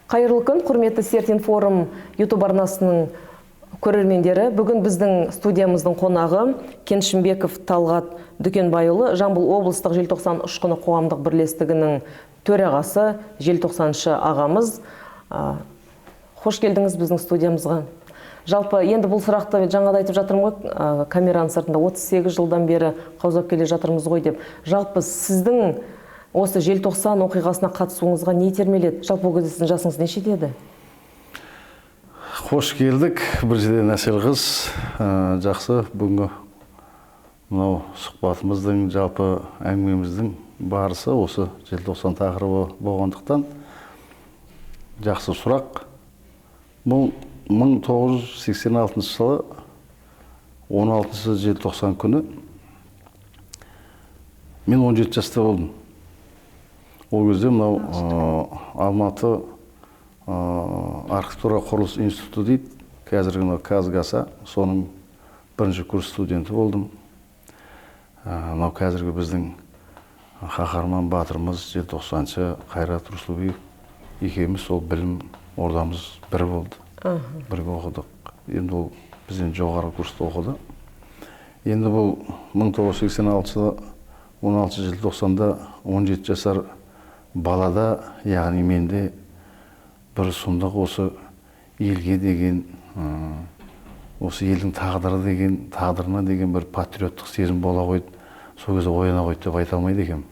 Қайырлы күн, құрметті Сертинформ YouTube арнасының көрермендері. Бүгін біздің студиямыздың қонағы Кеншімбеков Талғат Дүкенбайұлы, Жамбыл облыстық желтоқсан ұшқыны қоғамдық бірлестігінің төрағасы, желтоқсаншы ағамыз. Хош келдіңіз біздің студиямызға. Жалпы енді бұл сұрақты жаңада айтып жатырмын ғой, камераның сыртында 38 жылдан бері қаузап келе жатырмыз ғой деп. Жалпы сіздің осы желтоқсан оқиғасына қатысуыңызға не итермеледі? Жалпы ол кезде сіздің жасыңыз нешеде еді? Қош келдік. Біріншіден Әсел қыз, жақсы. Бүгінгі мынау сұхбатымыздың, жалпы әңгімеміздің барысы осы желтоқсан тақырыбы болғандықтан жақсы сұрақ. Бұл 1986 жылы 16 желтоқсан күні мен 17 жаста болдым. Ол кезде мынау Алматы архитектура құрылыс институты дейді, қазіргі Казгаса, соның бірінші курс студенті болдым. Мынау қазіргі біздің қаһарман батырымыз, желтоқсаншы Қайрат Рысқұлбеков екеуміз сол білім ордамыз бір болды. Бірге оқыдық. Енді ол бізден жоғары курста оқыды. Енді бұл 1986 жылы 16 желтоқсанда 17 жасар балада, яғни менде бір сұмдық осы елге деген, осы елдің тағдырына деген бір патриоттық сезім бола қойды. Сол кезде ояна қойды деп айта алмайды екенмін.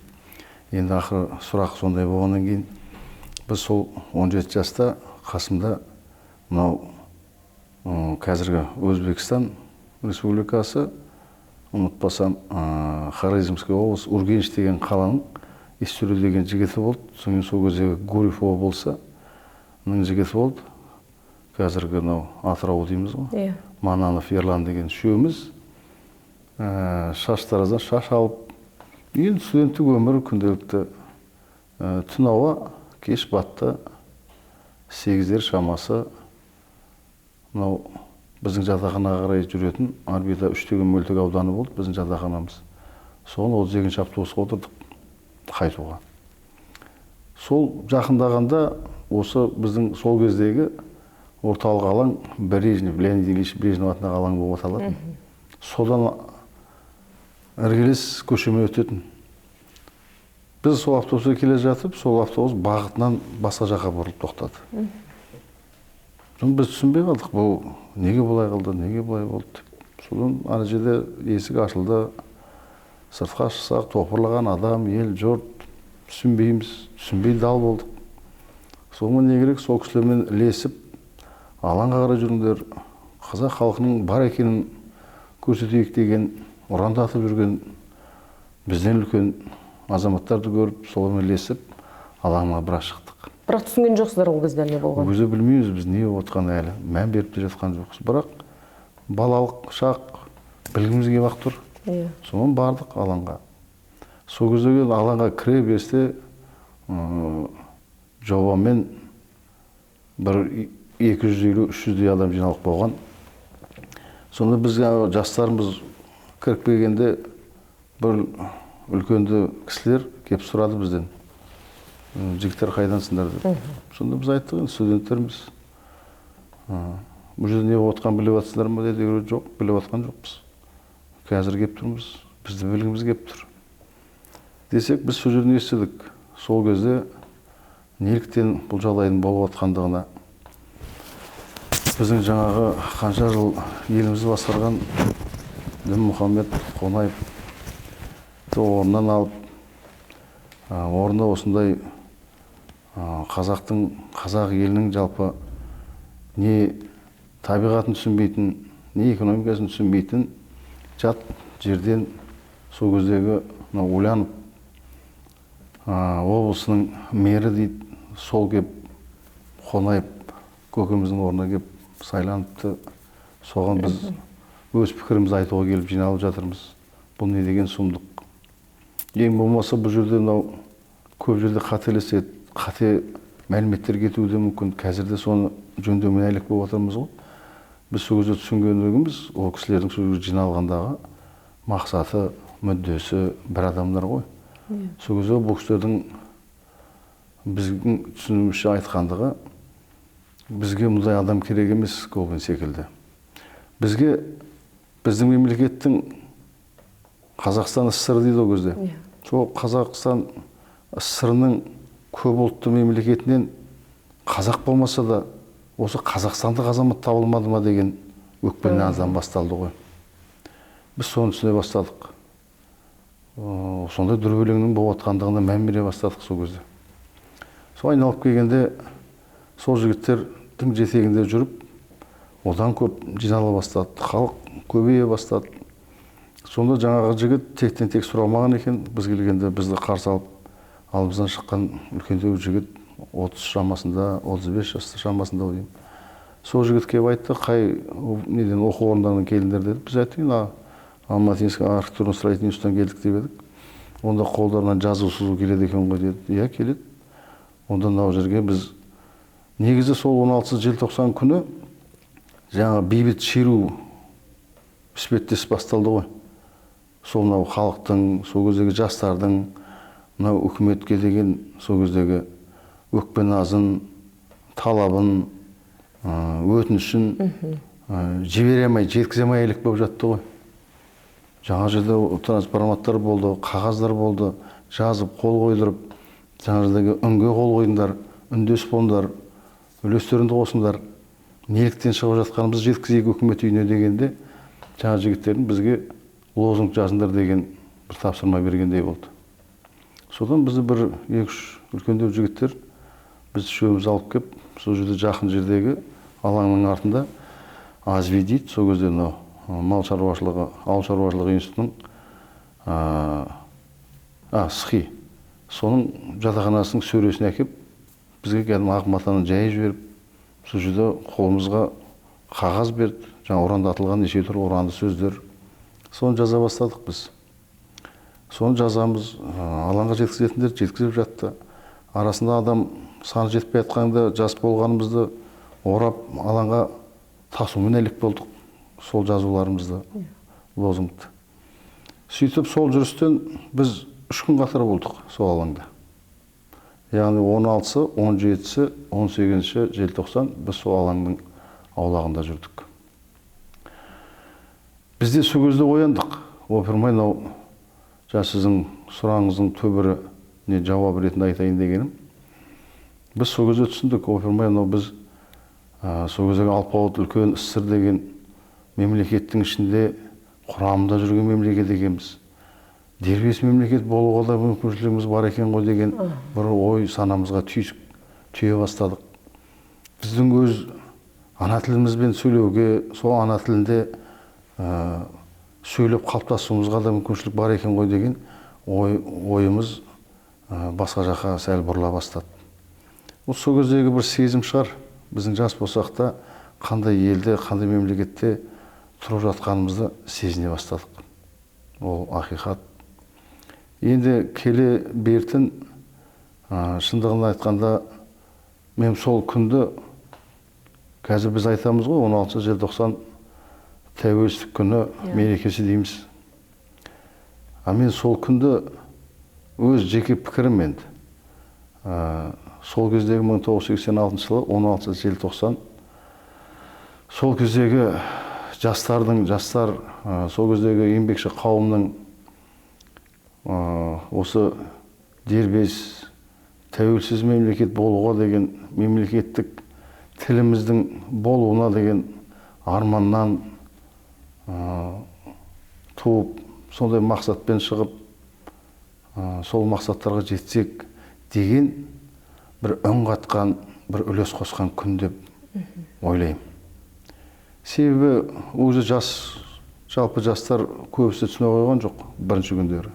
Енді ақыры сұрақ сондай болғаннан кейін біз сол 17 жаста қасымда мынау қазіргі Өзбекстан Республикасы, ұмытпасам, Хорезмский облыс, Ургенч деген қаланың Естөрі деген жігіті болды. Соң сол кездегі Гурьев облысы жігіті болды. Қазіргі Атырау дейміз ғой. Мананов Ерлан деген үшеуміз шаштараздан шаш алып, енді студенттік өмір күнделікті түн ауа, кеш батты, 8-дер шамасы мынау біздің жатақханаға қарай жүретін орбита 3 деген мөлтек ауданы болды, біздің жатақханамыз. Соны 32-ші автобусқа отырдық қайтуға. Сол жақындағанда осы біздің сол кездегі орталық алаң Брежнев, Леонид Ильич Брежнев атындағы алаң болып аталатын. Содан іргелес көшемен өтетін. Біз сол автобусқа келе жатып, сол автобус бағытынан басқа жаққа бұрылып тоқтады. Біз түсінбей қалдық, бұл неге бұлай қалды, неге бұлай болды. Содан ана жерде есік ашылды, сыртқа шықсақ, топырлаған адам, ел, жұрт, түсінбей дал болдық. Соңғы не керек, сол кісілермен ілесіп, алаңға қарай жүріңдер, қазақ халқының бар екенін көрсетейік деген, ұрандатып жүрген бізден үлкен азаматтарды көріп, солармен ілесіп, алаңға біраз шықтық. Бірақ түсінген жоқсыздар ол кезде не болған? Ол кезде білмейміз біз не отқан әлі, мән беріп те жатқан жоқпыз. Бірақ балалық шақ білгіміз келіп ақ тұр. Содан бардық алаңға. Сол кезде алаңға кіре берісте жобамен бір 250-300 адам жиналып болған. Сонда біз жастарымыз кіріп келгенде бір үлкенді кісілер кеп сұрады бізден. Жігіттер қайдансыңдар деп. Сонда біз айттық, студенттерміз. Бұл жерде не отқан біліп атсыздар ма деді. Жоқ, біліп атқан жоқпыз. Қазір кеп тұрмыз, бізді білгіміз кеп тұр. Десек, біз сол жерден естідік. Сол кезде неліктен бұл жағдайдың болып атқандығына. Біздің жаңағы қанша жыл елімізді басқарған Дінмұхамед Қонаев орнынан алып, орнында осындай қазақ елінің жалпы не табиғатын түсінбейтін, не экономикасын түсінбейтін жат жерден сол кездегі Ульянов облысының мері дейді, сол кеп Қонаев көкеміздің орнына кеп сайланыпты. Соған біз өз пікірімізді айтуға келіп жиналып жатырмыз. Бұл не деген сұмдық. Ең болмаса бұл жерде көп жерде қателеседі, қате мәліметтер кетуі де мүмкін. Қазірде соны жөндеумен әлек болып отырмыз ғой. Біз сол кезде түсінгендігіміз, ол кісілердің сол жерде жиналғандағы мақсаты, мүддесі бір адамдар ғой. Сол кезде бұл кісілердің біздің түсінігімізше айтқандығы, бізге мұндай адам керек емес, Колбин секілді. Бізге біздің мемлекеттің Қазақстан СССР дейді ол кезде. Сол Қазақстан СССР-ның көп ұлтты мемлекетінен қазақ болмаса да осы қазақстандық азамат табылмады ма деген өкпелі аздан басталды ғой. Біз соны түсіне бастадық. Сондай дүрбелеңнің болып жатқандығына мән бере бастадық сол кезде. Сол айналып келгенде сол жігіттердің жетегінде жүріп, одан көп жинала бастады, халық көбейе бастады. Сонда жаңағы жігіт тектен тек сұрамаған екен, біз келгенде бізді қарсы алып, алдымыздан шыққан үлкендеу жігіт 30 шамасында, 35 жаста шамасында деймін. Сол жігіт келіп айтты, қай неден оқу орындарынан келдіңдер деді. Біз айттық, Алматинский архитектурно-строительный институттан келдік деп едік. Онда қолдарынан жазу сызу келеді екен ғой деді. Иә, келеді. Онда мынау жерге біз негізі сол 16 желтоқсан күні жаңа бейбіт шеру іспеттес басталды ғой. Сол мынау халықтың, сол кездегі жастардың, мынау үкіметке деген сол кездегі өкпе назын, талабын, өтінішін жібере алмай, жеткізе алмай әлек болып жатты ғой. Жаңа жерде трансформаттар болды, қағаздар болды, жазып, қол қойдырып, жаңа жердегі үнге қол қойдыңдар, үндес болыңдар, үлестеріңді қосыңдар, неліктен шығып жатқанымызды жеткізейік үкімет үйіне дегенде, жаңа жігіттердің бізге лозунг жазыңдар деген бір тапсырма бергендей болды. Содан бізді бір 2-3 үлкендеу жігіттер біз үшеуміз алып кеп, сол жерде жақын жердегі алаңның артында Азви дейді, сол кезде мал шаруашылығы, ауыл шаруашылығы институтының СХИ. Соның жатақханасының сөресіне әкеп, бізге кәдімгі ақ матаны жайып жіберіп, сол жерде қолымызға қағаз берді, жаңа ұрандатылған неше түрлі ұранды сөздер. Соны жаза бастадық біз. Соны жазамыз, алаңға жеткізетіндер жеткізіп жатты. Арасында адам саны жетпей жатқанда жас болғанымызды орап алаңға тасумен әлек болдық. Сол жазуларымызды, лозунгты. Сөйтіп сол жүрістен біз 3 күн қатар болдық сол алаңда. Яғни 16-сы, 17-сі, 18-ші желтоқсан біз сол алаңның аулағында жүрдік. Бізде сол кезде ояндық. Опырмай, сіздің сұрағыңыздың төбіріне жауап ретінде айтайын дегенім. Біз сол кезде түсіндік. Опырмай, біз сол кездегі алпауыт үлкен СССР деген мемлекеттің ішінде құрамында жүрген мемлекет екенбіз. Дербес мемлекет болуға да мүмкіншілігіміз бар екен ғой деген бір ой санамызға түйе бастадық. Біздің өз ана тілімізбен сөйлеуге, сол ана тілінде сөйлеп қалыптасуымызға да мүмкіншілік бар екен ғой деген ойымыз басқа жаққа сәл бұрыла бастады. Сол кездегі бір сезім шығар. Біздің жас болсақ та қандай елде, қандай мемлекетте тұрып жатқанымызды сезіне бастадық. Ол ақиқат. Енді келе бертін шындығын айтқанда мен сол күнді қазір біз айтамыз ғой 16 желтоқсан тәуелсіздік күні мерекесі дейміз. Мен сол күнді өз жеке пікірім енді. Сол кездегі 1986 жылы 16 желтоқсан сол кездегі жастар, сол кездегі еңбекші қауымның осы дербес, тәуелсіз мемлекет болуға деген мемлекеттік тіліміздің болуына деген арманнан туып, сондай мақсатпен шығып, сол мақсаттарға жетсек деген бір үн қатқан, бір үлес қосқан күн деп ойлаймын. Себебі өзі жалпы жастар көбісі түсіне қойған жоқ бірінші күндері.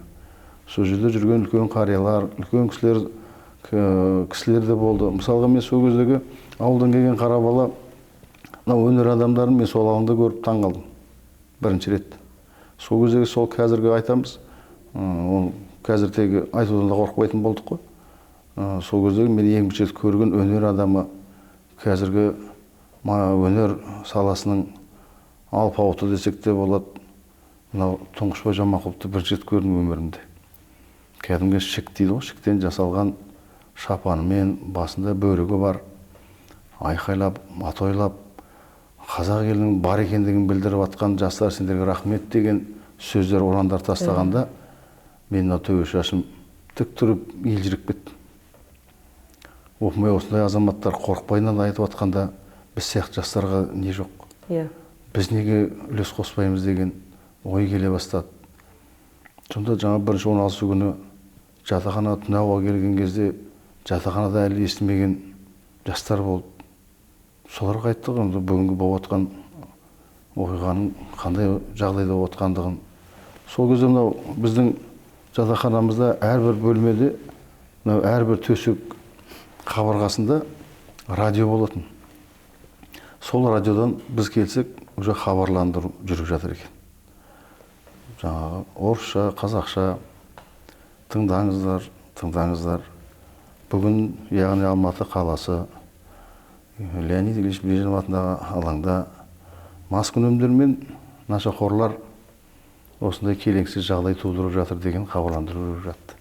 Сол жерде жүрген үлкен қариялар, үлкен кісілер де болды. Мысалға мен сол кездегі ауылдан келген қара бала, өнер адамдарын мен сол алаңда көріп таң қалдым. Бірінші рет. Сол кездегі сол қазіргі айтамыз, қазір тегі айтудан да қорықпайтын болдық қой. Сол кездегі мен ең бірінші рет көрген өнер адамы қазіргі өнер саласының алпауыты десек те болады. Тұңғышбай Жаманқұловты бірінші рет көрдім өмірімде. Кәдімгі шік дейді ғой, шіктен жасалған шапанымен, басында бөрігі бар, айқайлап, атойлап, қазақ елінің бар екендігін білдіріп жатқан жастар сендерге рахмет деген сөздер, ұрандар тастағанда, мен мына төбе шашым тік тұрып елжіреп кеттім. Оқымай осындай азаматтар қорықпайынан айтып жатқанда, біз сияқты жастарға не жоқ? Біз неге үлес қоспаймыз деген ой келе бастады. Сонда жаңа бірінші 16 күні жатақхана тынауға келген кезде, жатақханада әлі естімеген жастар болып, соларға айттық, бүгінгі болып жатқан оқиғаның қандай жағдайда болып жатқандығын. Сол кезде мынау біздің жатақханамызда әрбір бөлмеде, әрбір төсек қабырғасында радио болатын. Сол радиодан біз келсек, уже хабарландыру жүріп жатыр екен. Жаңағы орысша, қазақша, тыңдаңыздар, тыңдаңыздар. Бүгін, яғни Алматы қаласы, Леонид Ильич Брежнев атындағы алаңда маскүнемдер мен нашақорлар осындай келеңсіз жағдай тудырып жатыр деген хабарландыру жүріп жатты.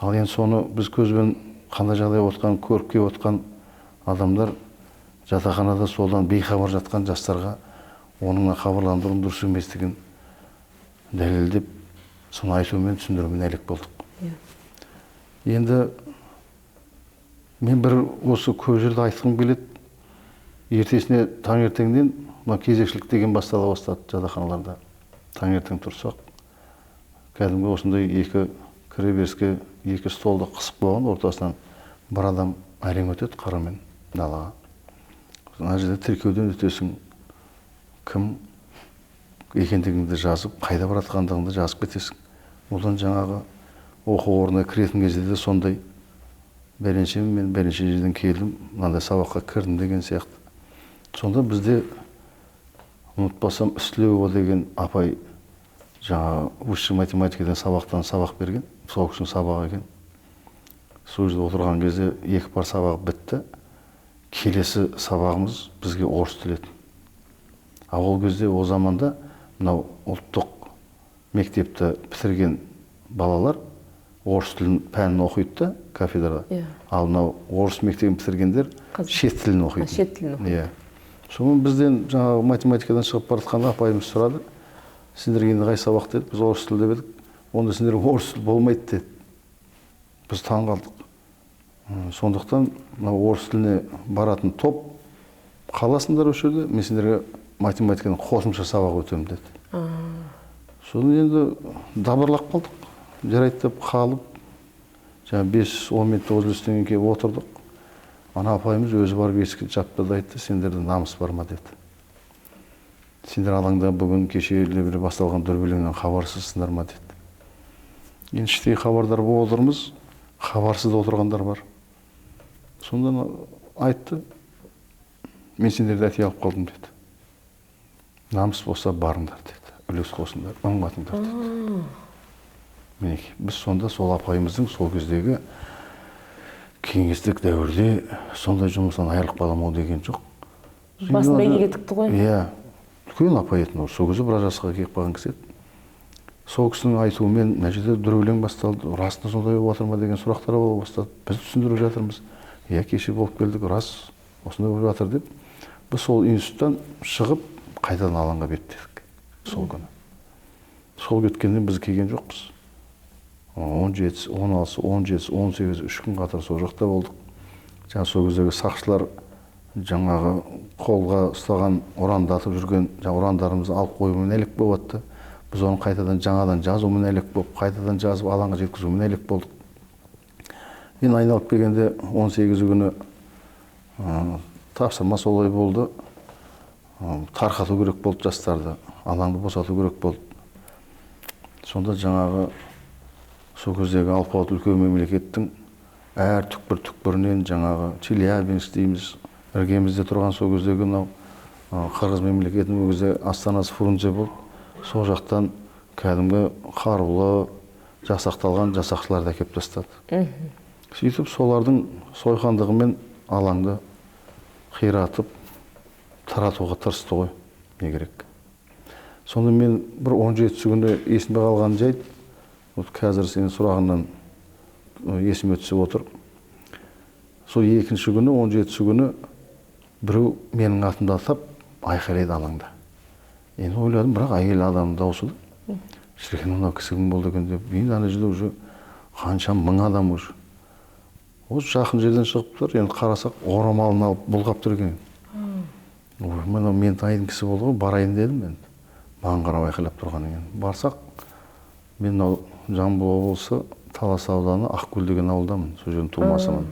Ал енді соны біз көзбен қандай жағдай отқан, көріп келіп отқан адамдар жатақханада содан бейхабар жатқан жастарға оның хабарландыруын дұрыс еместігін дәлелдеп, соны айтумен түсіндірумен әлек болдық. Енді мен бір осы көп жерде айтқым келеді. Ертесіне таңертеңнен кезекшілік деген бастала бастады жатақханаларда. Таңертең тұрсақ, кәдімгі осындай екі кіреберіске екі столды қысып қойған, ортасынан бір адам әрең өтеді қарамен далаға. Мына жерде тіркеуден өтесің, кім екендігіңді жазып, қайда баратқандығыңды жазып кетесің. Одан жаңағы оқу орнына кіретін кезде де сондай, мен бірінші жерден келдім, мынандай сабаққа кірдім деген сияқты. Сонда бізде, ұмытпасам, Үстілеуова деген апай жаңағы высший математикадан сабақтан сабақ берген, сол кісінің сабағы екен. Сол жерде отырған кезде екі пар сабақ бітті. Келесі сабағымыз бізге орыс тілі еді. А ол кезде, о заманда, мынау ұлттық мектепті бітірген балалар орыс тілін пәнін оқиды да кафедрада. Ал мынау орыс мектебін бітіргендер шет тілін оқиды. Шет тілін оқиды. Сонымен бізден жаңағы математикадан шығып бара жатқанда апайымыз сұрады. Сендерге енді қай сабақ деді? Біз орыс тілі деп едік. Онда сендер орыс тілі болмайды деді. Біз таң қалдық. Сондықтан орыс тіліне баратын топ қаласыңдар осы жерде, мен сендерге математикадан қосымша сабақ өтемін деді. Содан енді дабырлап қалдық. Жарайды деп қалып, жаңа 5-10 минутта үзілістен кейін отырдық. Ана апайымыз өзі барып есікті жапты да айтты, сендерде намыс бар ма деді. Сендер алаңда бүгін кешелі бері басталған дүрбелеңнен хабарсызсыңдар ма деді. Енді іштей хабардар болып отырмыз, хабарсыз отырғандар бар. Сонда айтты, мен сендерді әти алып қалдым деді. Намыс болса барыңдар деді, үлес қосыңдар, ұңғатыңдар деді. Мінекей, біз сонда сол апайымыздың сол кездегі кеңестік дәуірде сондай жұмыстан айырылып қаламау деген жоқ. Басын бәйгеге тікті ғой? Иә, үлкен апай еді, сол кезде біраз жасқа келіп қалған кісі еді. Сол кісінің айтуымен мына жерде дүрбелең басталды, расында сондай болып жатыр ма деген сұрақтар бола бастады. Біз түсіндіріп жатырмыз. Иә, кеше болып келдік, рас осындай болып жатыр деп. Біз сол институттан шығып, қайтадан алаңға беттедік сол күні. Сол кеткеннен біз келген жоқпыз. 17, 16, 17, 18, 3 күн қатар сол жақта болдық. Жаңа сол кездегі сақшылар жаңағы қолға ұстаған, ұрандатып жүрген ұрандарымызды алып қоюмен әлек болып жатты. Біз оны қайтадан жаңадан жазумен әлек болып, қайтадан жазып алаңға жеткізумен әлек болдық. Мен айналып келгенде 18 күні тапсырма солай болды. Тарқату керек болды жастарды, алаңды босату керек болды. Сонда жаңағы сол кездегі алпауыт үлкен мемлекеттің әр түкпір-түкпірінен жаңағы Челябинск дейміз, іргемізде тұрған сол кездегі Қырғыз мемлекетінің ол кезде астанасы Фрунзе болды. Сол жақтан кәдімгі қарулы, жасақталған жасақшыларды әкеп тастады. Сөйтіп солардың сойқандығымен алаңды қиратып, таратуға тырысты ғой, не керек. Сонда мен бір 17 күні есімде қалған жайт, қазір сенің сұрағынан есіме түсіп отыр. Сол екінші күні, 17 күні біреу менің атымды атап айқайлайды алаңда. Енді ойладым, бірақ әйел адамның дауысы да. Шіркін, мынау кісі кім болды екен деп. Енді ана жерде уже қанша мың адам уже. Осы жақын жерден шығып тұр, енді қарасақ, орамалын алып бұлғап тұр екен. Ой, мынау мен тайдың кісі болды ғой, барайын дедім мен. Маған қарап айқайлап тұрған екен. Барсақ, мен мынау Жамбыл облысы Талас ауданы Ақкөл деген ауылдамын, сол жердің тумасымын.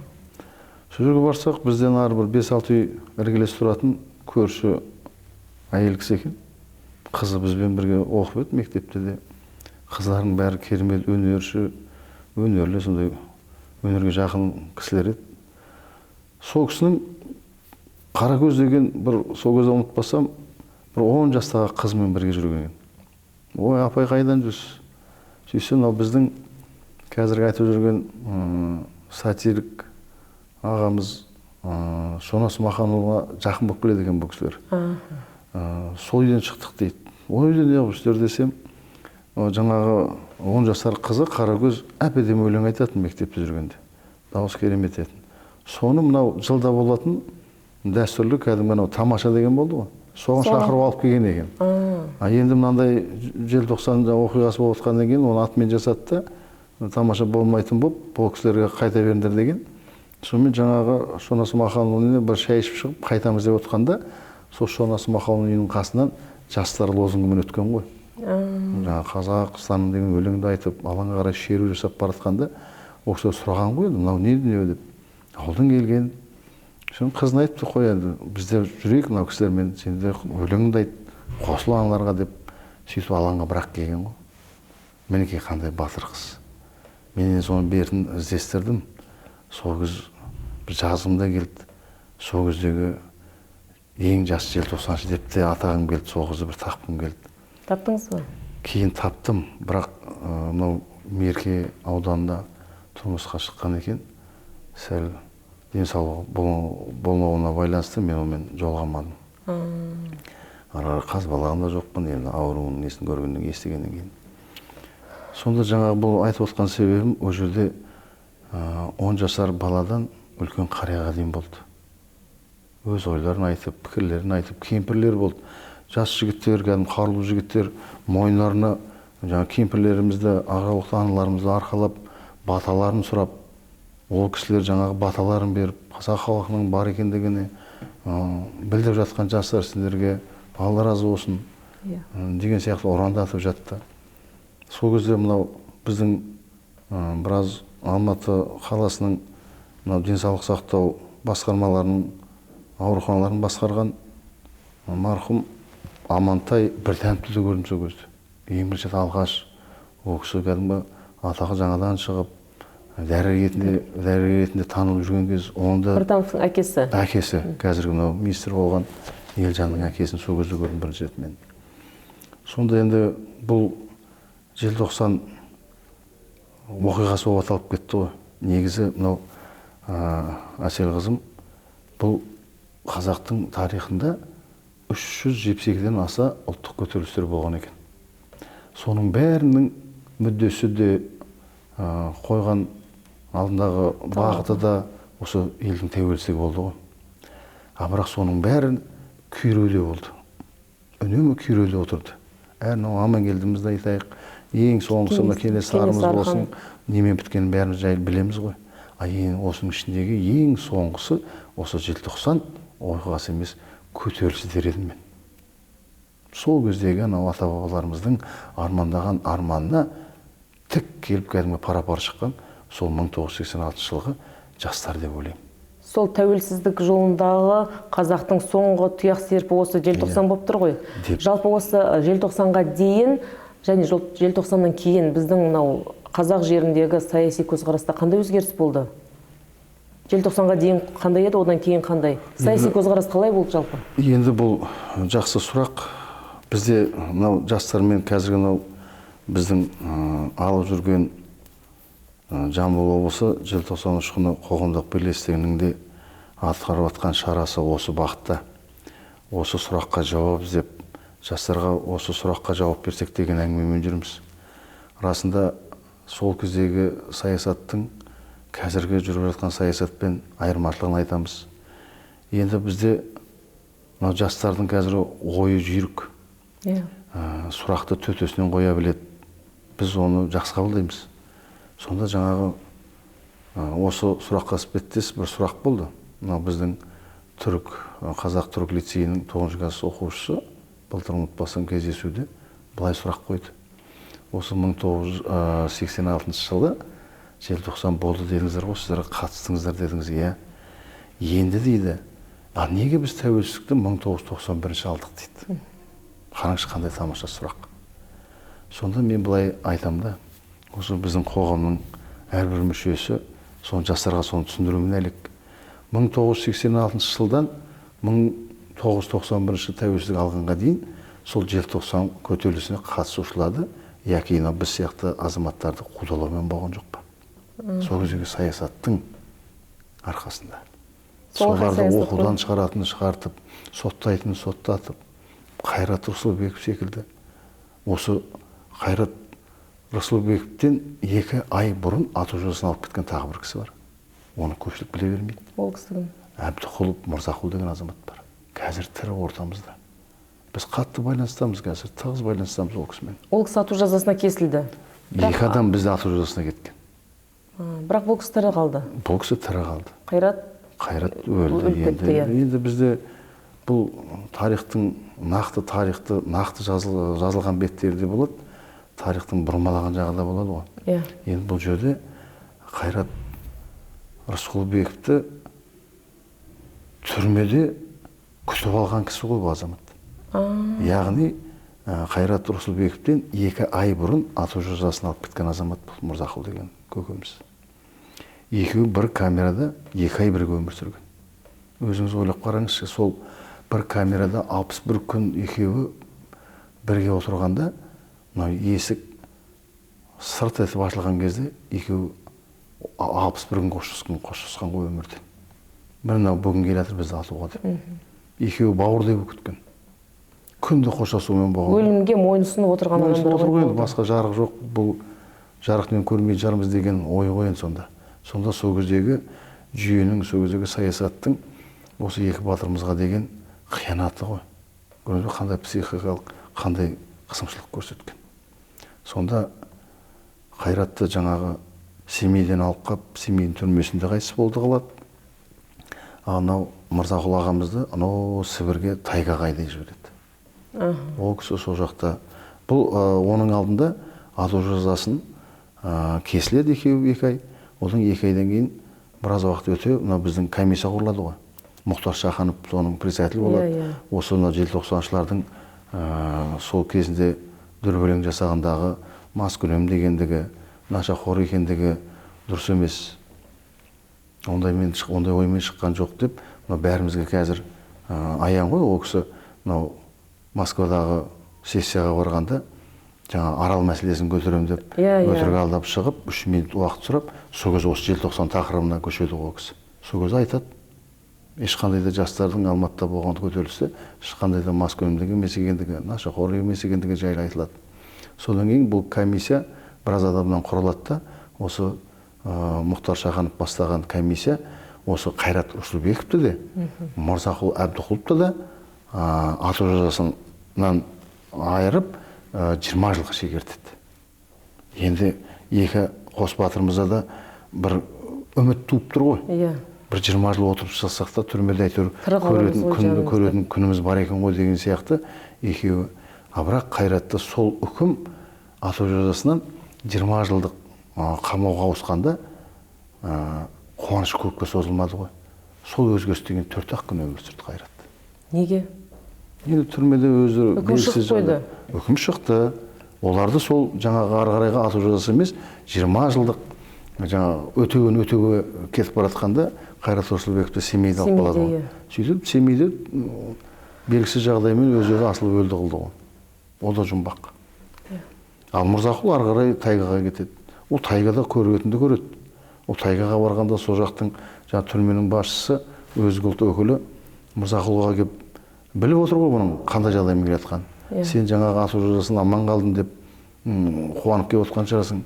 Сол жерге барсақ, бізден ары бір 5-6 үй іргелес тұратын көрші әйел кісі екен. Қызы бізбен бірге оқып еді мектепте де. Қызлардың бәрі керемет өнерші, өнерлі, сондай өнерге жақын кісілер еді. Сол кісінің Қаракөз деген бір, сол кезде ұмытпасам, бір 10 жастағы қызымен бірге жүрген екен. Ой, апай қайдан жүрсіз? Сөйтсе, мынау біздің қазіргі айтып жүрген сатирик ағамыз Шонас Маханұлына жақын болып келеді екен бұл кісілер. Сол үйден шықтық дейді. Ол үйден не қылып десем, жаңағы 10 жасар қызы Қаракөз әп-әдемі өлең айтатын мектепте жүргенде. Дауыс керемет етін. Соны мынау жылда болатын дәстүрлі кәдімгі анау тамаша деген болды ғой. Соған шақырып алып келген екен. Енді мынандай желтоқсан оқиғасы болып отқаннан кейін оны атымен жасады да, тамаша болмайтын болып, бұл кісілерге қайта беріңдер деген. Сонымен жаңағы Шонас Маханұлының бір шай ішіп шығып, қайтамыз деп отқанда, сол Шонас Маханұлының үйінің қасынан жастар лозунгымен өткен ғой. Жаңағы Қазақстан деген өлеңді айтып, алаңға қарай шеру жасап баратқанда, ол кісілер сұраған ғой, мынау не дүние деп. Ауылдан келген. Соны қызын айтыпты, қой енді, бізде жүрейік мынау кісілермен, сенде өлеңді айт, қосыл аналарға деп, сөйтіп алаңға бірақ келген ғой. Мінекей қандай батыр қыз. Мен соны бертін іздестірдім. Сол кез бір жазғымда келді. Сол кездегі ең жас желтоқсаншы деп те атағым келді, сол қызды бір тапқым келді. Таптыңыз ба? Кейін таптым, бірақ мынау Мерке ауданында тұрмысқа шыққан екен. Сәл денсаулығы болмауына байланысты мен онымен жолығамадым. Ара қазбалағым да жоқпын, енді ауруының несін көргеннен естігеннен кейін. Сонда жаңағы бұл айтып отқан себебім, ол жерде 10 жасар баладан үлкен қарияға дейін болды. Өз ойларын айтып, пікірлерін айтып, кемпірлер болды. Жас жігіттер, кәдімгі қарулы жігіттер мойындарына жаңағы кемпірлерімізді, ағалықты аналарымызды арқалап, баталарын сұрап, ол кісілер жаңағы баталарын беріп, қазақ халқының бар екендігіне білдіріп жатқан жастар сендерге алла разы болсын деген сияқты ұрандатып жатты. Сол кезде мынау біздің біраз Алматы қаласының денсаулық сақтау басқармаларының ауруханаларын басқарған марқұм Амантай Біртановты көрдім сол кезде. Ең бірінші алғаш ол кісі кәдімгі атағы жаңадан шығып, дәрігер ретінде танылып жүрген кез, онда Біртановтың әкесі. Әкесі, қазіргі мынау министр болған Елжанның әкесін сол кезде көрдім бірінші рет мен. Сонда енді бұл желтоқсан оқиғасы болып аталып кетті ғой. Негізі мынау Әсел қызым, бұл қазақтың тарихында 372-ден аса ұлттық көтерілістер болған екен. Соның бәрінің мүддесі де қойған алдындағы бағыты да осы елдің тәуелсіздігі болды ғой. Бірақ соның бәрін күйреуде болды. Үнемі күйреуде отырды. Мынау Амангелдімізді айтайық, ең соңғысы мына Кенесарымыз болсын, немен біткенін бәріміз жайлы білеміз ғой. Осының ішіндегі ең соңғысы осы желтоқсан оқиғасы емес, көтерілістер едім мен. Сол кездегі ата-бабаларымыздың армандаған арманына тік келіп кәдімгі пара-пар шыққан сол 1986 жылғы жастар деп ойлаймын. Сол тәуелсіздік жолындағы қазақтың соңғы тұяқ серпі осы желтоқсан болып тұр ғой. Жалпы осы желтоқсанға дейін және желтоқсаннан кейін біздің мынау қазақ жеріндегі саяси көзқараста қандай өзгеріс болды? Желтоқсанға дейін қандай еді, одан кейін қандай? Саяси көзқарас қалай болды жалпы? Енді бұл жақсы сұрақ. Бізде мынау жастармен қазіргі мынау біздің алып жүрген Жамбыл облысы желтоқсан ұшқыны қоғамдық бірлестігінің де атқарып жатқан шарасы осы бағытта. Осы сұраққа жауап іздеп, жастарға осы сұраққа жауап берсек деген әңгімемен жүрміз. Расында сол кездегі саясаттың қазіргі жүріп жатқан саясатпен айырмашылығын айтамыз. Енді бізде мына жастардың қазір ойы жүйрік. Иә. Сұрақты төтесінен қоя біледі. Біз оны жақсы қабылдаймыз. Сонда жаңағы осы сұраққа іспеттес бір сұрақ болды. Мына біздің қазақ түрік лицейінің 9 класс оқушысы былтыр ұмытпасам кездесуде былай сұрақ қойды. Осы 1986 жылы желтоқсан болды дедіңіздер ғой, сіздер қатыстыңыздар дедіңіз. Иә. Енді дейді, неге біз тәуелсіздікті 1991 алдық дейді. Қараңызшы, қандай тамаша сұрақ. Сонда мен былай айтам да, осы біздің қоғамның әрбір мүшесі соны жастарға соны түсіндірумен әлек. 1986 жылдан 1991 тәуелсіздік алғанға дейін сол желтоқсан көтерілісіне қатысушыларды, яки біз сияқты азаматтарды қудалаумен болған жоқ па? Сол кездегі саясаттың арқасында. Соларды оқудан шығартып, соттайтын соттатып, Қайрат Рысқұлбеков секілді. Осы Қайрат Рысқұлбековтен 2 ай бұрын ату жазасын алып кеткен тағы бір кісі бар. Оны көпшілік біле бермейді. Ол кісінің Әбдіқұлов Мырзақұл деген азамат бар. Қазір тірі ортамызда. Біз қатты байланыстамыз қазір, тығыз байланыстамыз ол кісімен. Ол кісі ату жазасына кесілді. 2 адам бізді ату жазасына кеткен. Бірақ бұл кісі тірі қалды. Бұл кісі тірі қалды. Қайрат өлді. Енді бізде бұл нақты жазылған беттерде болады, тарихтың бұрмалаған жағы да болады ғой. Енді бұл жерде Қайрат Рысқұлбековті түрмеде күтіп алған кісі ғой бұл азамат. Яғни Қайрат Рысқұлбековтен 2 ай бұрын ату жазасын алып кеткен азамат бұл Мырзақұл деген көкеміз. Екеуі бір камерада 2 ай бірге өмір сүрген. Өзіңіз ойлап қараңызшы, сол бір камерада 61 күн екеуі бірге отырғанда, есік сырт етіп ашылған кезде екеуі 61 күн қоштасқан ғой өмірден. Мынау бүгін келе жатыр бізді атуға деп. Екеуі бауырдай болып кеткен. Күнде қоштасумен болған. Өлімге мойынсұнып отырған адамдар ғой. Басқа жарық жоқ, бұл жарықпен көрмей жармыз деген ой қойын сонда. Сонда сол кездегі жүйенің, сол кездегі саясаттың осы 2 батырымызға деген қиянаты ғой. Көрдіңіз бе, қандай психикалық, қандай қысымшылық көрсеткен. Сонда Қайратты жаңағы Семейден алып қап, Семейдің түрмесінде қайтыс болды қалады. Анау Мырзақұл ағамызды Сібірге тайгаға айдай жібереді. Ол кісі сол жақта. Бұл оның алдында ату жазасын кесіледі 2 ай. Одан 2 айдан кейін біраз уақыт өте біздің комиссия құрылады ғой. Мұхтар Шаханов соның председателі болады. Осы желтоқсаншылардың сол кезінде дүрбелең жасағандағы маскүнем дегендігі, нашақор екендігі дұрыс емес. Ондай оймен шыққан жоқ деп, бәрімізге қазір аян ғой. Ол кісі Москвадағы сессияға барғанда жаңа Арал мәселесін көтерем деп өтірік алдап шығып, 3 минут уақыт сұрап, сол кезде осы желтоқсан тақырыбына көшеді ол кісі. Сол кезде айтады, ешқандай да жастардың Алматыда болған көтерілісте ешқандай да маскүнемдік емес екендігі, нашақор емес екендігі жайлы айтылады. Содан кейін бұл комиссия біраз адамнан құралады да, осы Мұхтар Шаханов бастаған комиссия осы Қайрат Рысқұлбековті де, Мырзақұл Әбдіқұловты да ату жазасынан айырып 20 жылға шегертеді. Енді 2 қос батырымызда да бір үміт туып тұр ғой. Бір 20 жыл отырып шықсақ та түрмеде әйтеуір көретін күніміз бар екен ғой деген сияқты екеуі. Бірақ Қайратты сол үкім ату жазасынан 20 жылдық қамауға ауысқанда қуаныш көпке созылмады ғой. Сол өзгеріс деген 4-ақ күн өмір сүрді Қайрат. Неге? Енді түрмеде өзі үкім шықты қойды. Үкім шықты. Оларды сол жаңағы ары қарайға ату жазасы емес, 20 жылдық өтеуге кетіп баратқанда Қайрат Рысқұлбековті Семейде алып қалады ғой. Сөйтіп Семейде белгісіз жағдаймен өзі асылып өлді қылды ғой. Ол да жұмбақ. Ал Мырзақұл ары қарай тайгаға кетеді. Ол тайгада көретінді көреді. Ол тайгаға барғанда сол жақтың түрменің басшысы, өз ұлт өкілі Мырзақұлға келіп біліп отыр ғой бұның қандай жағдаймен келе жатқанын. Сен жаңағы ату жазасынан аман қалдың деп қуанып келіп отқан шығарсың.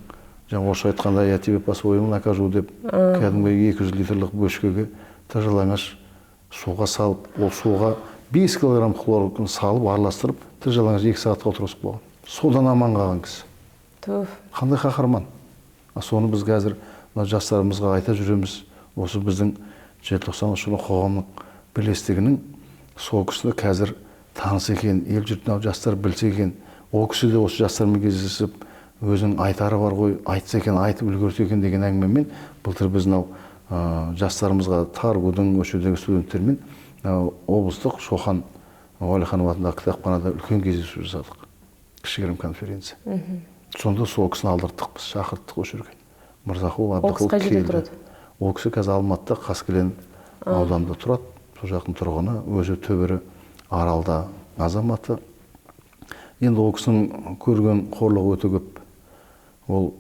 Жаңа орысша айтқанда я тебе по-своему накажу деп кәдімгі 200 литрлік бөшкеге тажалаңаш суға салып, ол суға 5 килограмм хлоркін салып араластырып тірі жалаңаш 2 сағатқа отырғызып қойған. Содан аман қалған кісі. Қандай қаһарман. Соны біз қазір жастарымызға айта жүреміз. Осы біздің желтоқсан қоғамның бірлестігінің сол кісіні қазір таныс екен, ел жұртын жастар білсе екен. Ол кісі де осы жастармен кездесіп, өзінің айтары бар ғой, айтса екен, айтып үлгерсе екен деген әңгімемен былтыр біз жастарымызға Таргудың өшедегі студенттермен облыстық Шоқан Уәлиханов атындағы кітапханада үлкен кездесу жасадық. Кішігірім конференция. Сонда сол кісіні алдырттық, біз шақырттық осы жерге. Мырзақұл Абдықұл келді. Ол кісі қазір Алматыда Қаскелең ауданында тұрады. Сол жақтың тұрғыны, өзі Төбері Аралда азаматы. Енді ол кісінің көрген қорлығы өте көп. Ол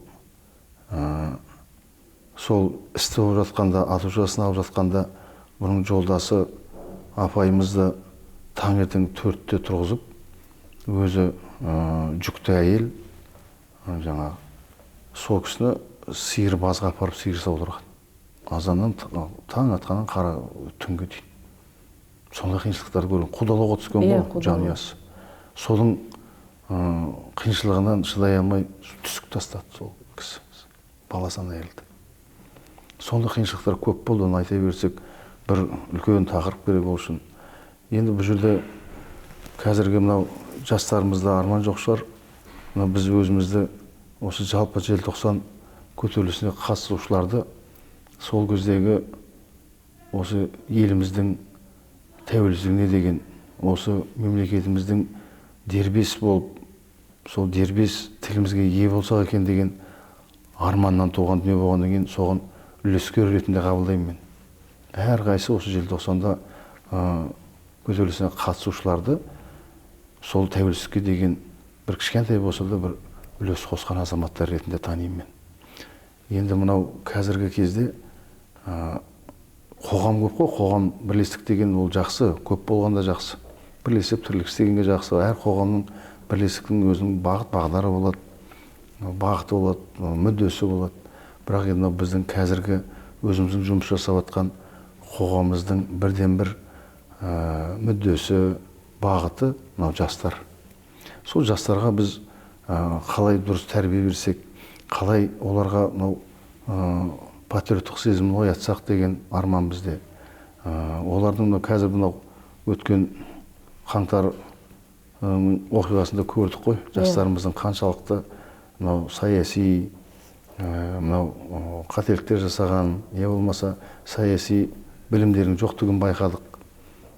сол істі болып жатқанда, ату жазасын алып жатқанда, бұның жолдасы апайымызды таңертең 4-те тұрғызып, өзі жүкті әйел, жаңа сол кісіні сиыр базға апарып сиыр саудырған. Азаннан таң атқаннан қара түнге дейін. Сондай қиыншылықтарды көрген, құдалауға түскен ғой жанұясы. Соның қиыншылығынан шыдай алмай түсік тастады сол кісі, баласынан айырылды. Сондай қиыншылықтар көп болды, оны айта берсек, бір үлкен тақырып керек ол үшін. Енді бұл жерде қазіргі мынау жастарымызда арман жоқ шығар. Біз өзімізді осы жалпы желтоқсан көтерілісіне қатысушыларды сол кездегі осы еліміздің тәуелсіздігіне деген, осы мемлекетіміздің дербес болып, сол дербес тілімізге ие болсақ екен деген арманнан туған дүние болғаннан кейін соған үлескер ретінде қабылдаймын мен. Әрқайсы осы желтоқсанда көтерілісіне қатысушыларды сол тәуелсіздікке деген бір кішкентай болса да бір үлес қосқан азаматтар ретінде танимын мен. Енді мынау қазіргі кезде қоғам көп қой, қоғам бірлестік деген ол жақсы, көп болғанда жақсы. Бірлесіп тірлік істегенге жақсы. Әр қоғамның бірлестіктің өзінің бағыт-бағдары болады, бағыты болады, мүддесі болады. Бірақ енді біздің қазіргі өзіміздің жұмыс жасап жатқан қоғамымыздың бірден бір мүддесі, бағыты мынау жастар. Сол жастарға біз қалай дұрыс тәрбие берсек, қалай оларға мынау патриоттық сезімін оятсақ деген арман бізде. Олардың қазір мынау өткен қаңтар оқиғасында көрдік қой, жастарымыздың қаншалықты мынау саяси мынау қателіктер жасаған, не болмаса саяси білімдерінің жоқтығын байқадық.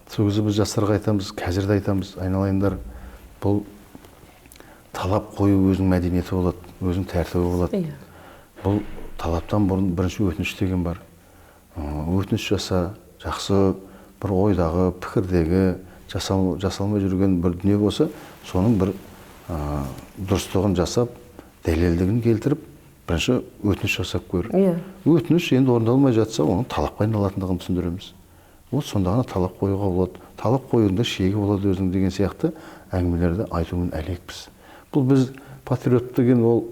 Сол кезде біз жастарға айтамыз, қазір де айтамыз, айналайындар, бұл талап қою өзінің мәдениеті болады, өзінің тәртібі болады. Бұл талаптан бұрын бірінші өтініш деген бар. Өтініш жаса, жақсы бір ойдағы, пікірдегі, жасалмай жүрген бір дүние болса, соның бір дұрыстығын жасап, дәлелдігін келтіріп, бірінші өтініш жасап көр. Өтініш енді орындалмай жатса, оның талапқа айналатындығын түсіндіреміз. Ол сонда ғана талап қоюға болады. Талап қоюында шегі болады өзінің деген сияқты әңгімелерді айтумен әлекпіз. Бұл біз патриот деген ол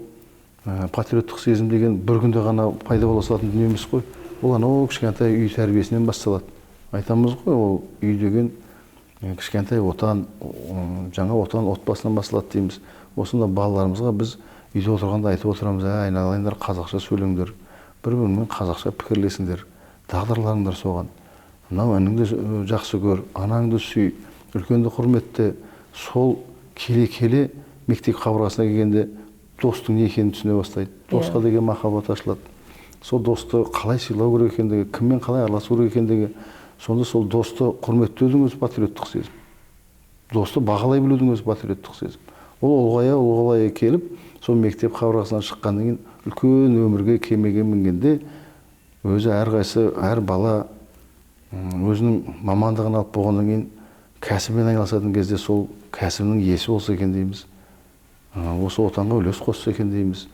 патриоттық сезім деген бір күнде ғана пайда бола салатын дүние емес қой. Ол анау кішкентай үй тәрбиесінен басталады. Айтамыз ғой, ол үй деген кішкентай отан, жаңа отан отбасынан басталады дейміз. Осында балаларымызға біз үйде отырғанда айтып отырамыз, айналайындар, қазақша сөйлеңдер, бір-бірімен қазақша пікірлесіңдер, тағдырларыңдар соған. Мынау әніңді жақсы көр, анаңды сүй, үлкенді құрметте. Сол келе-келе мектеп қабырғасына келгенде достың не екенін түсіне бастайды. Досқа деген махаббат ашылады. Сол досты қалай сыйлау керек екендігі, кіммен қалай араласу керек екендігі, сонда сол досты құрметтеудің өзі патриоттық сезім. Досты бағалай білудің өзі патриоттық сезім. Ол ұлғая келіп, сол мектеп қабырғасынан шыққаннан кейін үлкен өмірге кемеге мінгенде өзі әрқайсы, әр бала өзінің мамандығын алып болғаннан кейін кәсібімен айналысатын кезде сол кәсібінің иесі болса екен дейміз. Осы отанға үлес қосса екен дейміз.